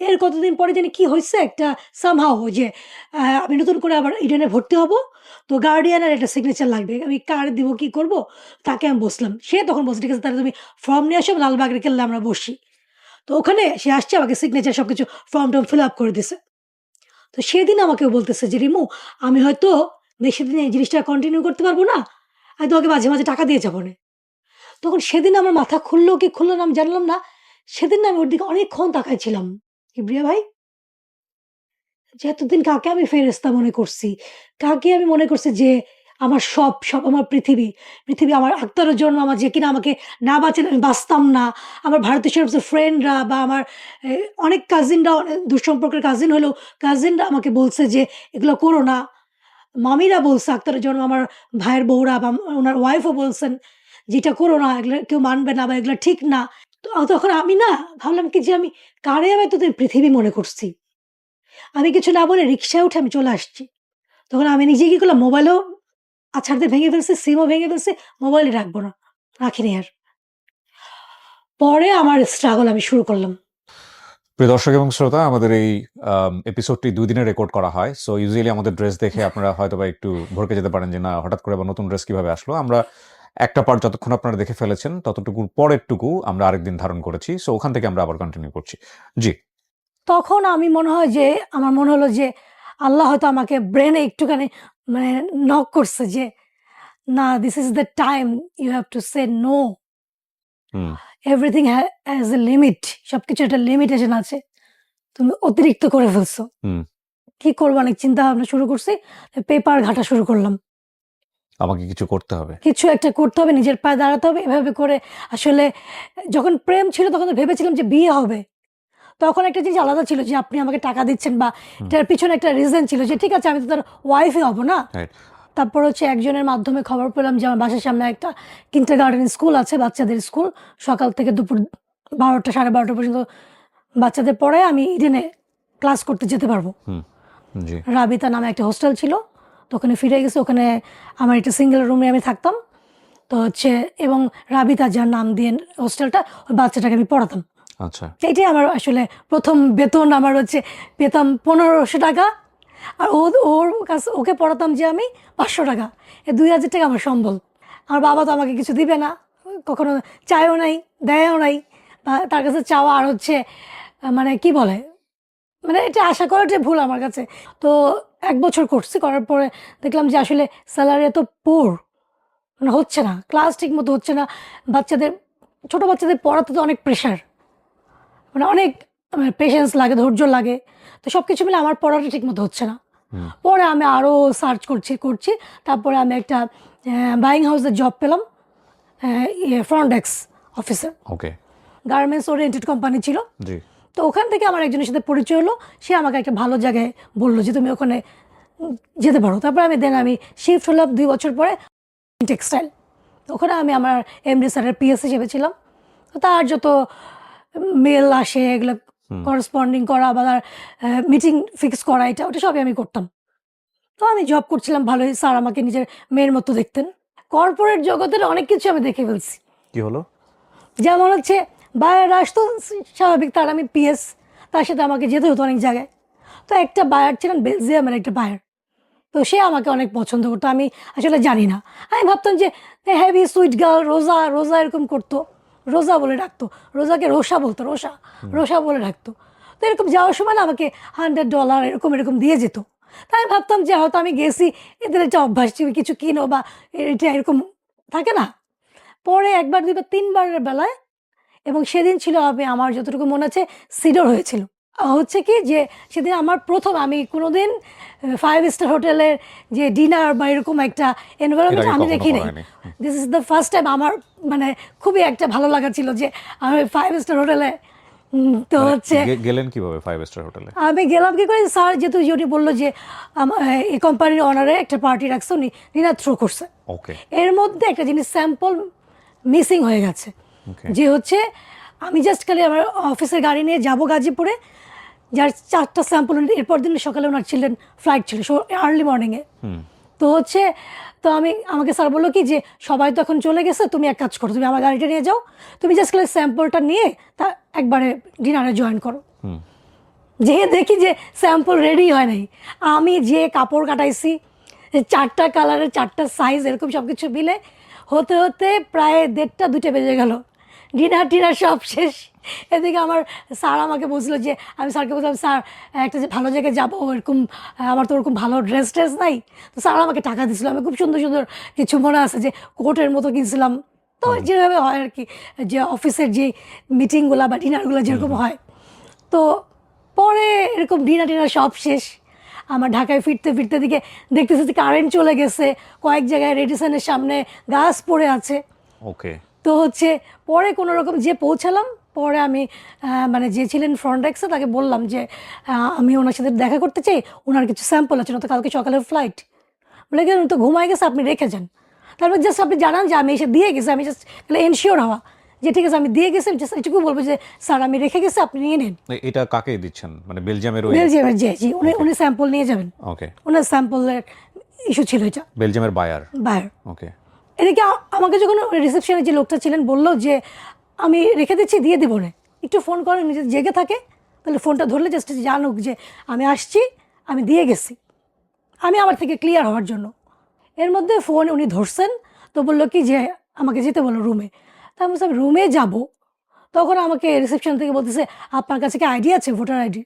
এর কতদিন পরে জানি কি হইছে, একটা সামহাউ ওই যে আমি নতুন করে আবার ইডেনে ভর্তি হব। তো গার্ডিয়ানের একটা সিগনেচার লাগবে। আমি কার দিব, কি করব? তাকে আমি বসলাম। সে তখন বলছে, "ঠিক আছে, তাহলে তুমি ফর্ম নিয়ে আসো, লালবাগের কেল্লায় আমরা বসি।" তো ওখানে সে আসছে, আমাকে সিগনেচার সবকিছু ফর্ম-টর্ম ফিল আপ করে দিছে। তো সেদিন আমাকেও বলতেছে যে, "রিমু, আমি হয়তো বেশিদিন এই জিনিসটা কন্টিনিউ করতে পারব না। আমি তোমাকে মাঝে, মাঝে টাকা দিয়ে যাবনে।" তখন সেদিন আমার মাথা খুললো কি খুলল না আমি জানলাম না। সেদিন না আমি ওর দিকে অনেকক্ষণ তাকাইছিলাম। কিবরিয়া ভাই, যে এতদিন কাকে আমি ফেরেশতা মনে করছি? কাকে আমি মনে করছি যে আমার সব আমার পৃথিবী। পৃথিবী আমার আক্তারের জন্য, আমার যে কিনা আমাকে না বাঁচালে আমি বাঁচতাম না। আমার ভারতীয় সেরফ ফ্রেন্ডরা বা আমার এ অনেক কাজিনরা, দূরসম্পর্কের কাজিন হলেও কাজিনরা আমাকে বলছে যে, "এগুলো করো না।" মামিরা বলছে আক্তারের জন্য, আমার ভাইয়ের বউরা বা উনার ওয়াইফও বলছেন যে, "এটা করো না, এগুলা কেউ মানবে না বা এগুলা ঠিক না।" তো তখন আমি না ভাবলাম কি যে আমি কারে আমি এতদিন পৃথিবী মনে করছি। আমি কিছু না বলে রিক্সায় উঠে আমি চলে আসছি। তখন আমি নিজে কি করলাম, মোবাইলও আছাড় দিয়ে ভেঙে ফেলছি, সিমও ভেঙে ফেলছি, মোবাইলই রাখবো না। রাখিনি আর। পরে আমার স্ট্রাগল আমি শুরু করলাম। প্রিয় দর্শক এবং শ্রোতা, আমাদের এই এপিসোডটি ২ দিনে রেকর্ড করা হয়। সো ইউজুয়ালি আমাদের ড্রেস দেখে আপনারা হয়তোবা একটু ভড়কে যেতে পারেন যে, না হঠাৎ করে আবার নতুন ড্রেস কিভাবে আসলো? আমরা একটা পার্ট যতক্ষণ আপনারা দেখে ফেলেছেন, ততটুকুর পরেরটুকু আমরা আরেকদিন ধারণ করেছি। সো ওখান থেকে আমরা আবার কন্টিনিউ করছি। জি। তখন আমি মনে হয় যে আমার মনে হলো যে আল্লাহ হয়তো আমাকে ব্রেনে একটুখানি মানে নক করছে যে, "না, this is the time you have to say no. Hmm, everything has a limit." সবকিছু একটা লিমিটেশন আছে। তুমি অতিরিক্ত করে ফেলছো। হুম। কি করব, অনেক চিন্তা ভাবনা শুরু করছি। পেপার ঘাঁটা শুরু করলাম। আমাকে কিছু করতে হবে। কিছু একটা করতে হবে, নিজের পায়ে দাঁড়াতে হবে। এভাবে করে আসলে যখন প্রেম ছিল তখন তো ভেবেছিলাম যে বিয়ে হবে। তখন একটা জিনিস আলাদা ছিল যে আপনি আমাকে টাকা দিচ্ছেন বা হুম, এটার পিছনে একটা রিজন ছিল যে ঠিক আছে, আমি তো তার ওয়াইফই হব না। রাইট। তারপর হচ্ছে একজনের মাধ্যমে খবর পেলাম যে আমার বাসার সামনে একটা কিন্ডারগার্টেন স্কুল আছে, বাচ্চাদের স্কুল। সকাল থেকে দুপুর ১২টা ১২:৩০ পর্যন্ত বাচ্চাদের পড়ায়, আমি ইডেনে ক্লাস করতে যেতে পারবো। হুম, জি। রাবিতা নামে একটা হোস্টেল ছিল। তো ওখানে ফিরে গেছি। ওখানে আমার একটা সিঙ্গেল রুমে আমি থাকতাম। তো হচ্ছে এবং রাবিতা যার নাম দিয়ে হোস্টেলটা, ওই বাচ্চাটাকে আমি পড়াতাম। আচ্ছা। এইটাই আমার আসলে ১ম বেতন আমার হচ্ছে, পেতাম ৳১৫০০। আর ওর কাছে ওকে পড়াতাম যে আমি ৳৫০০। এই ৳২,০০০ আমার সম্বল। আমার বাবা তো আমাকে কিছু দিবে না। কখনো চায়ও নাই, দেয়ও নাই। বা তার কাছে চাওয়া আর হচ্ছে মানে কি বলে? মানে এটা আশা করাটাই ভুল আমার কাছে। তো ১ বছর করছি। করার পরে দেখলাম যে আসলে সেলারি এত পুর, মানে হচ্ছে না। ক্লাস ঠিকমতো হচ্ছে না। বাচ্চাদের, ছোট বাচ্চাদের পড়াতে তো অনেক প্রেশার। মানে অনেক পেশেন্স লাগে, ধৈর্য লাগে। তো সবকিছু মিলে আমার পড়াটা ঠিকমতো হচ্ছে না। হুম, পরে আমি আরো সার্চ করছি। তারপরে আমি একটা বাইং হাউসে জব পেলাম। Front desk officer. Okay. Garments oriented company ছিল। জি। তো ওখান থেকে আমার একজনের সাথে পরিচয় হলো। সে আমাকে একটা ভালো জায়গায় বলল যে, "তুমি ওখানে যেতে পারো।" তারপরে আমি শিফট হলাম ২ বছর পরে টেক্সটাইল। ওখানে আমি আমার এমডি স্যারের পিএস হিসেবে ছিলাম। তো তার যত মেল আসে এগুলো হুম। করেসপন্ডিং করা বা তার মিটিং ফিক্স করা, এটা ওটা সবই আমি করতাম। তো আমি জব করছিলাম ভালোই। স্যার আমাকে নিজের মেয়ের মতো দেখতেন। কর্পোরেট জগতের অনেক কিছু আমি দেখে ফেলছি। কি হলো? যেমন হচ্ছে বায়াররা আসতো, স্বাভাবিক, তার আমি পিএস, তার সাথে আমাকে যেতে হতো অনেক জায়গায়। তো একটা বায়ার ছিলেন, বেলজিয়ামের একটা বায়ার। তো সে আমাকে অনেক পছন্দ করতো। আমি আসলে জানি না। আমি ভাবতাম যে হেভি সুইট গার্ল, রোজা, রোজা এরকম করতো। রোজা বলে ডাকতো। রোজাকে রোষা বলতো, রোষা, হুম, রোষা বলে ডাকতো। তো এরকম যাওয়ার সময় না আমাকে $100 এরকম দিয়ে যেত। তাই আমি ভাবতাম যে হয়তো আমি গেছি, এদের একটা অভ্যাস যে কিছু কিনো বা এটা এরকম থাকে না? পরে ১ বার ২ বার ৩ বারের বেলায়, এবং সেদিন ছিল, আমার যতটুকু মনে আছে, সিডর হয়েছিল। হচ্ছে কি যে সেদিন আমার ১ম, আমি কোনোদিন 5 স্টার হোটেলের যে ডিনার বা এরকম একটা এর এনভায়রনমেন্ট আগে আমি কখনো দেখি করা নাই। হয়নি। Hmm, this is the first time. আমার মানে খুবই একটা ভালো লাগা ছিল যে আমি 5 স্টার হোটেলে তো মানে হচ্ছে গেলেন কিভাবে 5 স্টার হোটেলে? আমি গেলাম কি করে, স্যার যেহেতু উনি বললো যে এই কোম্পানির অনারে একটা পার্টি রাখছে, উনি ডিনার থ্রো করছে। ওকে এর মধ্যে একটা জিনিস স্যাম্পল মিসিং হয়ে গেছে, ওকে যে হচ্ছে আমি জাস্ট খালি আমার অফিসের গাড়ি নিয়ে যাব গাজীপুরে, যার 4টা স্যাম্পল, এরপর দিন সকালে ওনার ছিলেন ফ্লাইট ছিল আর্লি মর্নিংয়ে। তো হচ্ছে তো আমাকে স্যার বললো কি যে সবাই তো এখন চলে গেছে, তুমি এক কাজ করো, তুমি আমার গাড়িটা নিয়ে যাও, তুমি জাস্ট খালি স্যাম্পলটা নিয়ে তা একবারে ডিনারে জয়েন করো। যে দেখি যে স্যাম্পল রেডি হয় নাই, আমি যে কাপড় কাটাইছি 4টা কালারের 4টা সাইজ এরকম সব কিছু মিলে হতে হতে প্রায় 1:30 2টা বেজে গেল। ডিনার সব শেষ। এদিকে আমার স্যার আমাকে বলছিল যে, আমি স্যারকে বললাম স্যার একটা যে ভালো জায়গায় যাবো এরকম, আমার তো ওরকম ভালো ড্রেস নাই। তো স্যার আমাকে টাকা দিয়েছিল, আমি খুব সুন্দর সুন্দর কিছু মনে আছে যে কোটের মতো কিনছিলাম। তো যেভাবে হয় আর কি, যে অফিসের যে মিটিংগুলো বা ডিনারগুলো যেরকম হয়। তো পরে এরকম ডিনার সব শেষ। আমার ঢাকায় ফিরতে ফিরতে দিকে দেখতেছি যে কারেন্ট চলে গেছে, কয়েক জায়গায় রেডিসনের সামনে গাছ পড়ে আছে। ওকে তো হচ্ছে পরে কোনো রকম যে পৌঁছালাম, পরে আমি মানে যে ছিলেন ফ্রন্ট ডেস্কে তাকে বললাম যে আমি ওনার সাথে দেখা করতে চাই, ওনার কিছু স্যাম্পল আছে, তো কালকে সকালের ফ্লাইট। বলে কি উনি তো ঘুমাই গেছে, আপনি রেখে যান। তারপর জাস্ট আপনি জানান যে আমি এসে দিয়ে গেছি, আমি জাস্ট এনশিওর হওয়া যে ঠিক আছে আমি দিয়ে গেছি, জাস্ট এটুকু বলবো যে স্যার আমি রেখে গেছি, আপনি নিয়ে নিন। এটা কাকে দিচ্ছেন, মানে বেলজিয়ামের ওই? বেলজিয়ামের, জি উনি স্যাম্পল নিয়ে যাবেন, ওকে ওনার স্যাম্পলের ইস্যু ছিল এটা, বেলজিয়ামের বায়ার। বায়ার। ওকে এদিকে আমাকে যখন রিসেপশনে যে লোকটা ছিলেন বললো যে আমি রেখে দিচ্ছি, দিয়ে দিব না, একটু ফোন করে নিজে জেগে থাকে, তাহলে ফোনটা ধরলে জাস্ট জানুক যে আমি আসছি, আমি দিয়ে গেছি, আমি আমার থেকে ক্লিয়ার হওয়ার জন্য। এর মধ্যে ফোন উনি ধরছেন, তো বললো কি যে আমাকে যেতে বলো রুমে। তা আমি বলছি আমি রুমে যাব, তখন আমাকে রিসেপশন থেকে বলতেছে আপনার কাছে কি আইডি আছে, ভোটার আইডি?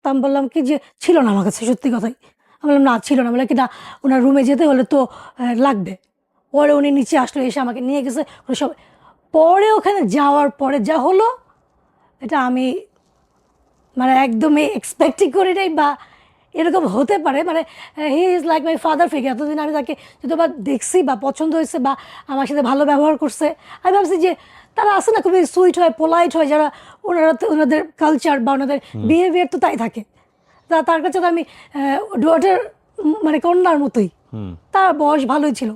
তা আমি বললাম কি যে ছিল না আমার কাছে, সত্যি কথাই। আমি বললাম না ছিল না। বলে কি না, ওনার রুমে যেতে হলে তো লাগবে। পরে উনি নিচে আসলো, এসে আমাকে নিয়ে গেছে সব। পরে ওখানে যাওয়ার পরে যা হলো, এটা আমি মানে একদমই এক্সপেক্টই করি নাই, বা এরকম হতে পারে। মানে he is like my father figure. এতদিন আমি তাকে যদিও বা দেখছি বা পছন্দ হয়েছে বা আমার সাথে ভালো ব্যবহার করছে, আমি ভাবছি যে তারা আছে না খুবই সুইট হয়, পোলাইট হয়, যারা ওনারা তো ওনাদের কালচার বা ওনাদের বিহেভিয়ার তো তাই থাকে। তার কাছে তো আমি ডটার মানে কন্যার মতোই, তার বয়স ভালোই ছিল।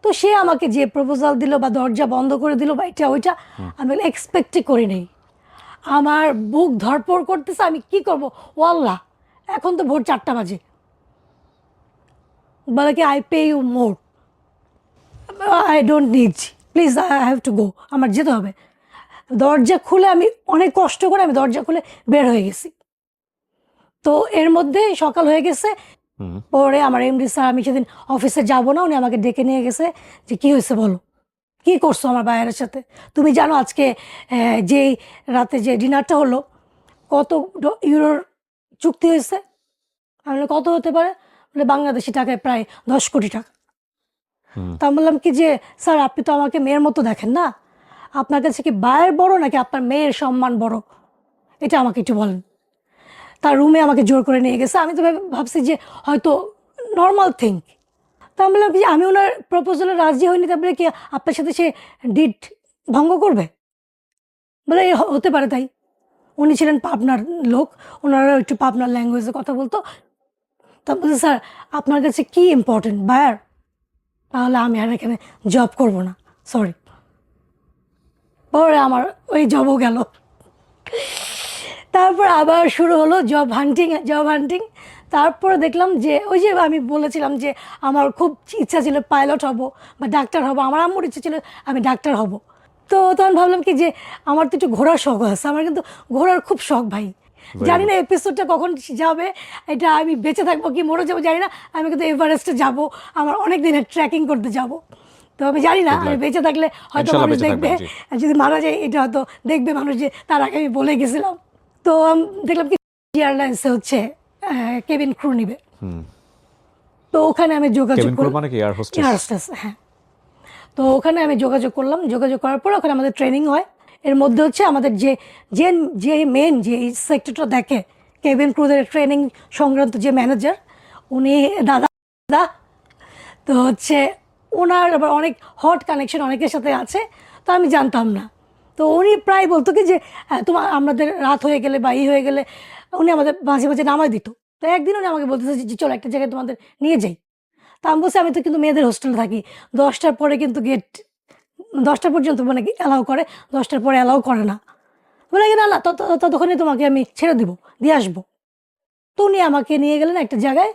তো সে আমাকে যে প্রপোজাল দিল বা দরজা বন্ধ করে দিল বা এটা ওইটা, আমি এক্সপেক্টই করি নাই। আমার বুক ধরপড় করতেছে, আমি কি করব, ও আল্লাহ, এখন তো ভোর 4টা বাজে। বলে কি I pay you more, I don't need, please I have to go, আমার যেতে হবে। দরজা খুলে আমি অনেক কষ্ট করে আমি দরজা খুলে বের হয়ে গেছি। তো এর মধ্যে সকাল হয়ে গেছে। পরে আমার এমডি স্যার, আমি সেদিন অফিসে যাবো না, উনি আমাকে ডেকে নিয়ে গেছে যে কি হয়েছে বলো, কি করছো আমার বায়ের সাথে? তুমি জানো আজকে যেই রাতে যে ডিনারটা হলো কত ইউরোর চুক্তি হয়েছে? আমি বললাম, কত হতে পারে? বলে বাংলাদেশি টাকায় প্রায় 10 কোটি টাকা। তা আমি বললাম কি যে স্যার আপনি তো আমাকে মেয়ের মতো দেখেন না, আপনার কাছে কি বায়ের বড় নাকি আপনার মেয়ের সম্মান বড়, এটা আমাকে একটু বলেন। তার রুমে আমাকে জোর করে নিয়ে গেছে। আমি তো ভাবছি যে হয়তো নর্মাল থিঙ্ক। তা আমি বললাম কি আমি ওনার প্রপোজালে রাজি হইনি, তারপরে কি আপনার সাথে সে ডিট ভঙ্গ করবে? বলে হতে পারে তাই। উনি ছিলেন পাবনার লোক, ওনারা একটু পাবনার ল্যাঙ্গুয়েজে কথা বলতো। তা বলছে স্যার আপনার কাছে কি ইম্পর্টেন্ট, বায়ার? তাহলে আমি আর এখানে জব করব না, সরি। পরে আমার ওই জবও গেল। তারপর আবার শুরু হলো জব হান্টিং। তারপরে দেখলাম যে ওই যে আমি বলেছিলাম যে আমার খুব ইচ্ছা ছিল পাইলট হব বা ডাক্তার হব, আমার আম্মুর ইচ্ছা ছিল আমি ডাক্তার হব। তো তখন ভাবলাম কি যে আমার তো একটু ঘোরার শখ আছে, আমার কিন্তু ঘোরার খুব শখ ভাই। জানি না এপিসোডটা কখন যাবে, এটা আমি বেঁচে থাকবো কি মরে যাবো জানি না। আমি কিন্তু এভারেস্টে যাব, আমার অনেক দিনের ট্রেকিং করতে যাব। তো আমি জানি না, আমি বেঁচে থাকলে হয়তো মানুষ দেখবে, আর যদি মারা যায় এটা হয়তো দেখবে মানুষ যে তার আগে আমি বলে গেছিলাম। তো দেখলাম কি এয়ারলাইন্সে হচ্ছে কেবিন ক্রু নিবে। তো ওখানে আমি যোগাযোগ করলাম, মানে কি এয়ার হোস্টেস, হ্যাঁ। তো ওখানে আমি যোগাযোগ করলাম, যোগাযোগ করার পর ওখানে আমাদের ট্রেনিং হয়। এর মধ্যে হচ্ছে আমাদের যে যে যে মেন যে সেক্টরটা দেখে কেবিন ক্রুদের ট্রেনিং সংক্রান্ত যে ম্যানেজার, উনি দাদা। তো হচ্ছে ওনার আবার অনেক হট কানেকশন অনেকের সাথে আছে, তো আমি জানতাম না। তো উনি প্রায় বলতো কি যে তোমার আমাদের রাত হয়ে গেলে বা হয়ে গেলে উনি আমাদের মাঝে মাঝে নামায় দিত। তো একদিন উনি আমাকে বলতেছে যে চলো একটা জায়গায় তোমাদের নিয়ে যাই। তা আমি বলছি আমি তো কিন্তু মেয়েদের হোস্টেলে থাকি, 10টার পরে কিন্তু গেট 10টা পর্যন্ত মানে অ্যালাউ করে, 10টার পরে অ্যালাউ করে না। বলে কি না না ততক্ষণই তোমাকে আমি ছেড়ে দিব, দিয়ে আসবো। তো উনি আমাকে নিয়ে গেলেন একটা জায়গায়,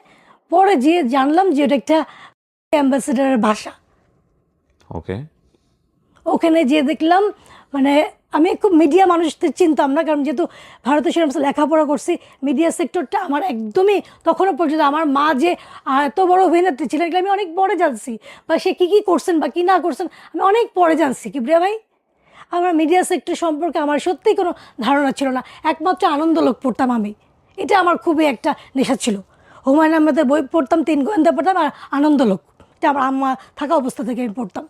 পরে যেয়ে জানলাম যে এটা একটা অ্যাম্বাসেডারের বাসা। ওকে। ওখানে যেয়ে দেখলাম মানে আমি খুব মিডিয়া মানুষদের চিনতাম না, কারণ যেহেতু ভারতে সেরকম লেখাপড়া করছি, মিডিয়া সেক্টরটা আমার একদমই তখনও পর্যন্ত, আমার মা যে এত বড় অভিনেত্রী ছিলেন এগুলো আমি অনেক পরে জানছি, বা সে কী কী করছেন বা কী না করছেন আমি অনেক পরে জানছি। কি প্রিয়া ভাই, আমার মিডিয়া সেক্টর সম্পর্কে আমার সত্যিই কোনো ধারণা ছিল না। একমাত্র আনন্দলোক পড়তাম আমি, এটা আমার খুবই একটা নেশা ছিল। হুমায়ুন আহমেদের বই পড়তাম, 3 গোয়েন্দা পড়তাম, আর আনন্দলোক এটা আমার আম্মা থাকা অবস্থা থেকে আমি পড়তাম।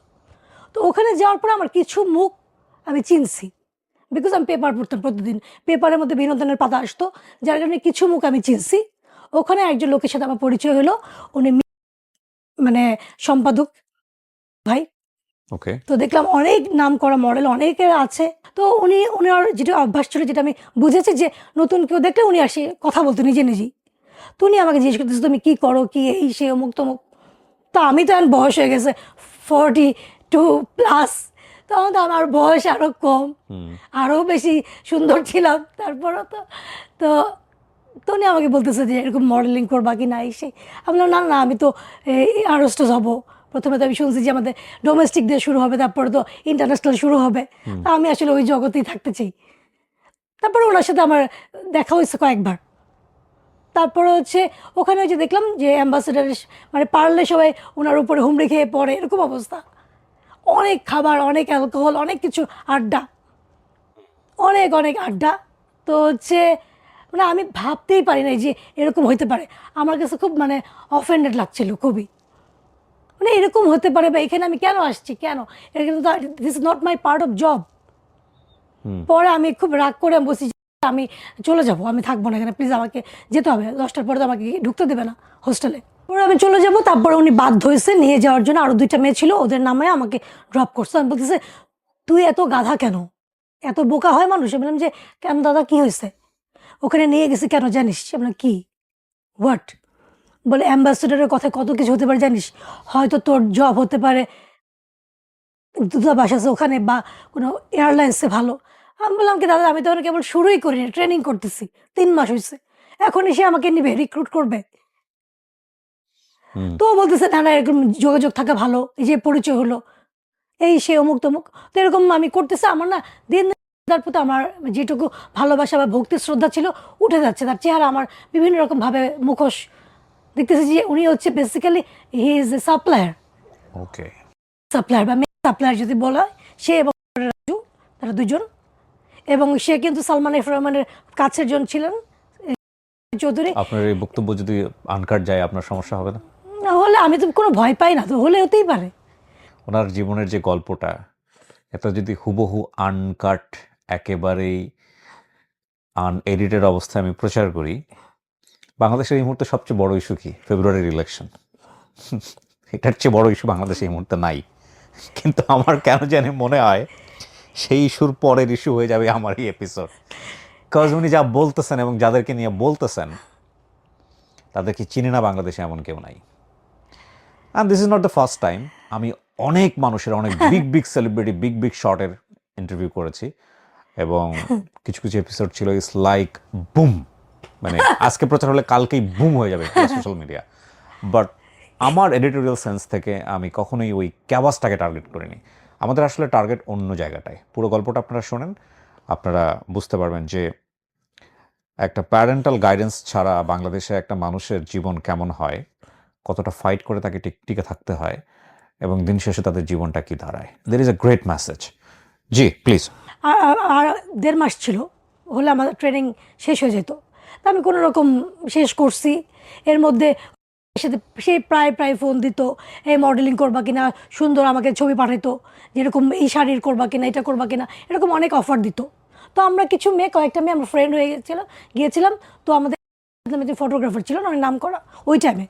তো ওখানে যাওয়ার পরে আমার কিছু মুখ আমি চিনছি, বিকজ আমি পেপার পড়তাম প্রতিদিন, পেপারের মধ্যে বিনোদনের পাতা আসতো, যার কারণে কিছু মুখ আমি চিনছি। ওখানে একজন লোকের সাথে আমার পরিচয় হলো, উনি মানে সম্পাদক ভাই। ওকে। তো দেখলাম অনেক নাম করা মডেল অনেকের আছে। তো উনার যেটা অভ্যাস ছিল, যেটা আমি বুঝেছি যে নতুন কেউ দেখলে উনি আসে কথা বলতো নিজে নিজেই। তো উনি আমাকে জিজ্ঞেস করতেছে তুমি কী করো, কি এই সে অমুক তমুক। তো আমি তো এখন বয়স হয়ে গেছে 42+, তখন তো আমার বয়স আরও কম, আরও বেশি সুন্দর ছিলাম তারপরও। তো তো উনি আমাকে বলতেছে যে এরকম মডেলিং করবা কি না এই সেই। আমি বললাম না না, আমি তো এয়ারহোস্টেস হব। প্রথমে তো আমি শুনছি যে আমাদের ডোমেস্টিক দিয়ে শুরু হবে, তারপরে তো ইন্টারন্যাশনাল শুরু হবে। তা আমি আসলে ওই জগতেই থাকতে চাই। তারপরে ওনার সাথে আমার দেখা হয়েছে কয়েকবার। তারপরে হচ্ছে ওখানে ওই যে দেখলাম যে অ্যাম্বাসেডার মানে পারলে সবাই ওনার উপরে হুমড়ি খেয়ে পড়ে, এরকম অবস্থা। অনেক খাবার, অনেক অ্যালকোহল, অনেক কিছু, আড্ডা, অনেক অনেক আড্ডা। তো হচ্ছে মানে আমি ভাবতেই পারি নাই যে এরকম হইতে পারে। আমার কাছে খুব মানে অফেন্ডেড লাগছিল খুবই, মানে এরকম হতে পারে বা এখানে আমি কেন আসছি, কেন এখানে তো this is not my part of job. পরে আমি খুব রাগ করে বলছি আমি চলে যাব, আমি থাকবো না এখানে, প্লিজ আমাকে যেতে হবে, 10টার পরে তো আমাকে ঢুকতে দেবে না হোস্টেলে। পরে আমি চলে যাব। তারপরে উনি বাধ্য হয়েছে নিয়ে যাওয়ার জন্য, আরও 2টা মেয়ে ছিল ওদের নামে আমাকে ড্রপ করছে। আমি বলতেছে তুই এত গাধা কেন, এত বোকা হয় মানুষ? আমি বললাম যে কেন দাদা কি হয়েছে, ওখানে নিয়ে গেছি কেন জানিস? আমরা কি হোয়াট বলে অ্যাম্বাসেডারের কথায় কত কিছু হতে পারে জানিস? হয়তো তোর জব হতে পারে দূতাবাস আছে ওখানে বা কোনো এয়ারলাইন্সে ভালো। আমি বললাম কি দাদা আমি তো কেবল শুরুই করিনি, ট্রেনিং করতেছি, 3 মাস হয়েছে, এখন এসে আমাকে নিবে, রিক্রুট করবে? তো ও বলতেছে না না এরকম যোগাযোগ থাকা ভালো, এই যে পরিচয় হলো এই সে অমুক তমুক। তো এরকম আমি করতেছি, আমার না দিন দিন তার প্রতি আমার যেটুকু ভালোবাসা বা ভক্তি শ্রদ্ধা ছিল উঠে যাচ্ছে। তার চেহারা আমার বিভিন্ন রকম ভাবে মুখোশ দেখতেছি যে উনি হচ্ছে basically he is a supplier. Okay. Supplier বা সাপ্লায়ার যদি বলা হয়, সে এবং রাজু, তারা দুজন। এবং সে কিন্তু সালমান এফ রহমানের কাছের জন ছিলেন চৌধুরী। আপনার এই বক্তব্য যদি আনকাট যায় আপনার সমস্যা হবে না? না হলে আমি তো কোনো ভয় পাই না, তো হলে হতেই পারে। ওনার জীবনের যে গল্পটা, এটা যদি হুবহু আনকাট একেবারেই আনএডিটেড অবস্থায় আমি প্রচার করি, বাংলাদেশের এই মুহূর্তে সবচেয়ে বড় ইস্যু কি? ফেব্রুয়ারির ইলেকশন। এটার চেয়ে বড় ইস্যু বাংলাদেশে এই মুহূর্তে নাই। কিন্তু আমার কেন জানি মনে হয় সেই ইস্যুর পরের ইস্যু হয়ে যাবে আমার এই এপিসোড। কজ উনি যা বলতেছেন এবং যাদেরকে নিয়ে বলতেছেন তাদেরকে চিনি না বাংলাদেশে এমন কেউ নাই। And this is not the first time. আমি অনেক মানুষের, অনেক big big celebrity, big big শর্টের ইন্টারভিউ করেছি এবং কিছু কিছু এপিসোড ছিল ইটস লাইক বুম, মানে আজকে প্রচার হলে কালকেই বুম হয়ে যাবে সোশ্যাল মিডিয়া। বাট আমার এডিটোরিয়াল সেন্স থেকে আমি কখনোই ওই ক্যাবাসটাকে টার্গেট করিনি। আমাদের আসলে টার্গেট অন্য জায়গাটায়। পুরো গল্পটা আপনারা শোনেন, আপনারা বুঝতে পারবেন যে একটা প্যারেন্টাল গাইডেন্স ছাড়া বাংলাদেশে একটা মানুষের জীবন কেমন হয়, কতটা ফাইট করে তাকে টিকে থাকতে হয় এবং দিন শেষে তাদের জীবনটা কি দাঁড়ায়। There is a great message. জি প্লিজ। আর 1.5 মাস ছিল, হলে আমাদের ট্রেনিং শেষ হয়ে যেত। তা আমি কোনো রকম শেষ করছি। এর মধ্যে সাথে সে প্রায় প্রায় ফোন দিত, এই মডেলিং করবা কিনা, সুন্দর আমাকে ছবি পাঠাইতো, যেরকম এই শাড়ির করবা কিনা, এটা করবা কিনা, এরকম অনেক অফার দিত। তো আমরা কিছু মেয়ে, কয়েকটা মেয়ে আমরা ফ্রেন্ড হয়ে গিয়েছিলাম। তো আমাদের যে ফটোগ্রাফার ছিল অনেক নাম করা ওই টাইমে,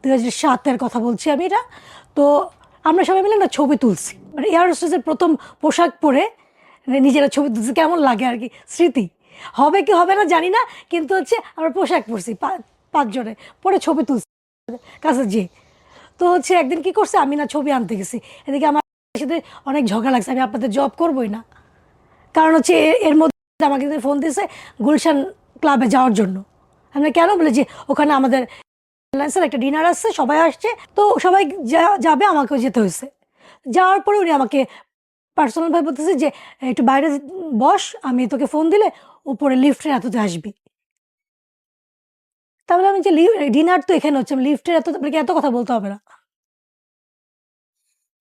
2007-এর কথা বলছি আমি এটা। তো আমরা সবাই মিলে একটা ছবি তুলছি, মানে এয়ার হোস্টেসের প্রথম পোশাক পরে নিজেরা ছবি তুলছি, কেমন লাগে আর কি, স্মৃতি। হবে কি হবে না জানি না, কিন্তু হচ্ছে আমরা পোশাক পরছি পাঁচজনে, পরে ছবি তুলছি কাছে যে। তো হচ্ছে একদিন কি করছে, আমি না ছবি আনতে গেছি, এদিকে আমার সাথে অনেক ঝগড়া লাগছে, আমি আপনাদের জব করবোই না। কারণ হচ্ছে এর মধ্যে আমাকে ফোন দিয়েছে গুলশান ক্লাবে যাওয়ার জন্য। আমরা কেন বলে যে ওখানে আমাদের এয়ারলাইন্সের একটা ডিনার আসছে, সবাই আসছে, তো সবাই যাবে, আমাকেও যেতে হয়েছে। যাওয়ার পরে উনি আমাকে পার্সোনাল ভাবে বলতেছে যে একটু বাইরে বস, আমি তোকে ফোন দিলে উপরে লিফটের এততে আসবি। তাহলে আমি যে ডিনার তো এখানে হচ্ছে, আমি লিফটের আপনাকে এত কথা বলতে হবে না।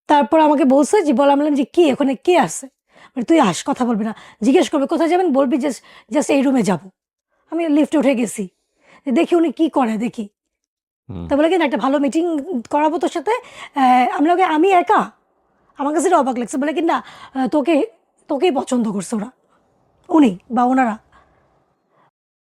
তারপর আমাকে বলছে যে বললাম যে কি ওখানে কে আছে, মানে তুই আস, কথা বলবি না, জিজ্ঞেস করবে কোথায় যাবেন, বলবি জাস্ট জাস্ট এই রুমে যাব। আমি লিফটে উঠে গেছি, দেখি উনি কি করে দেখি। হুম। তা বলে কি না, একটা ভালো মিটিং করাবো তোর সাথে। আমি একা, আমার কাছে এটা অবাক লাগছে, বলে কি না তোকে তোকেই পছন্দ করছে ওরা, উনি বা ওনারা।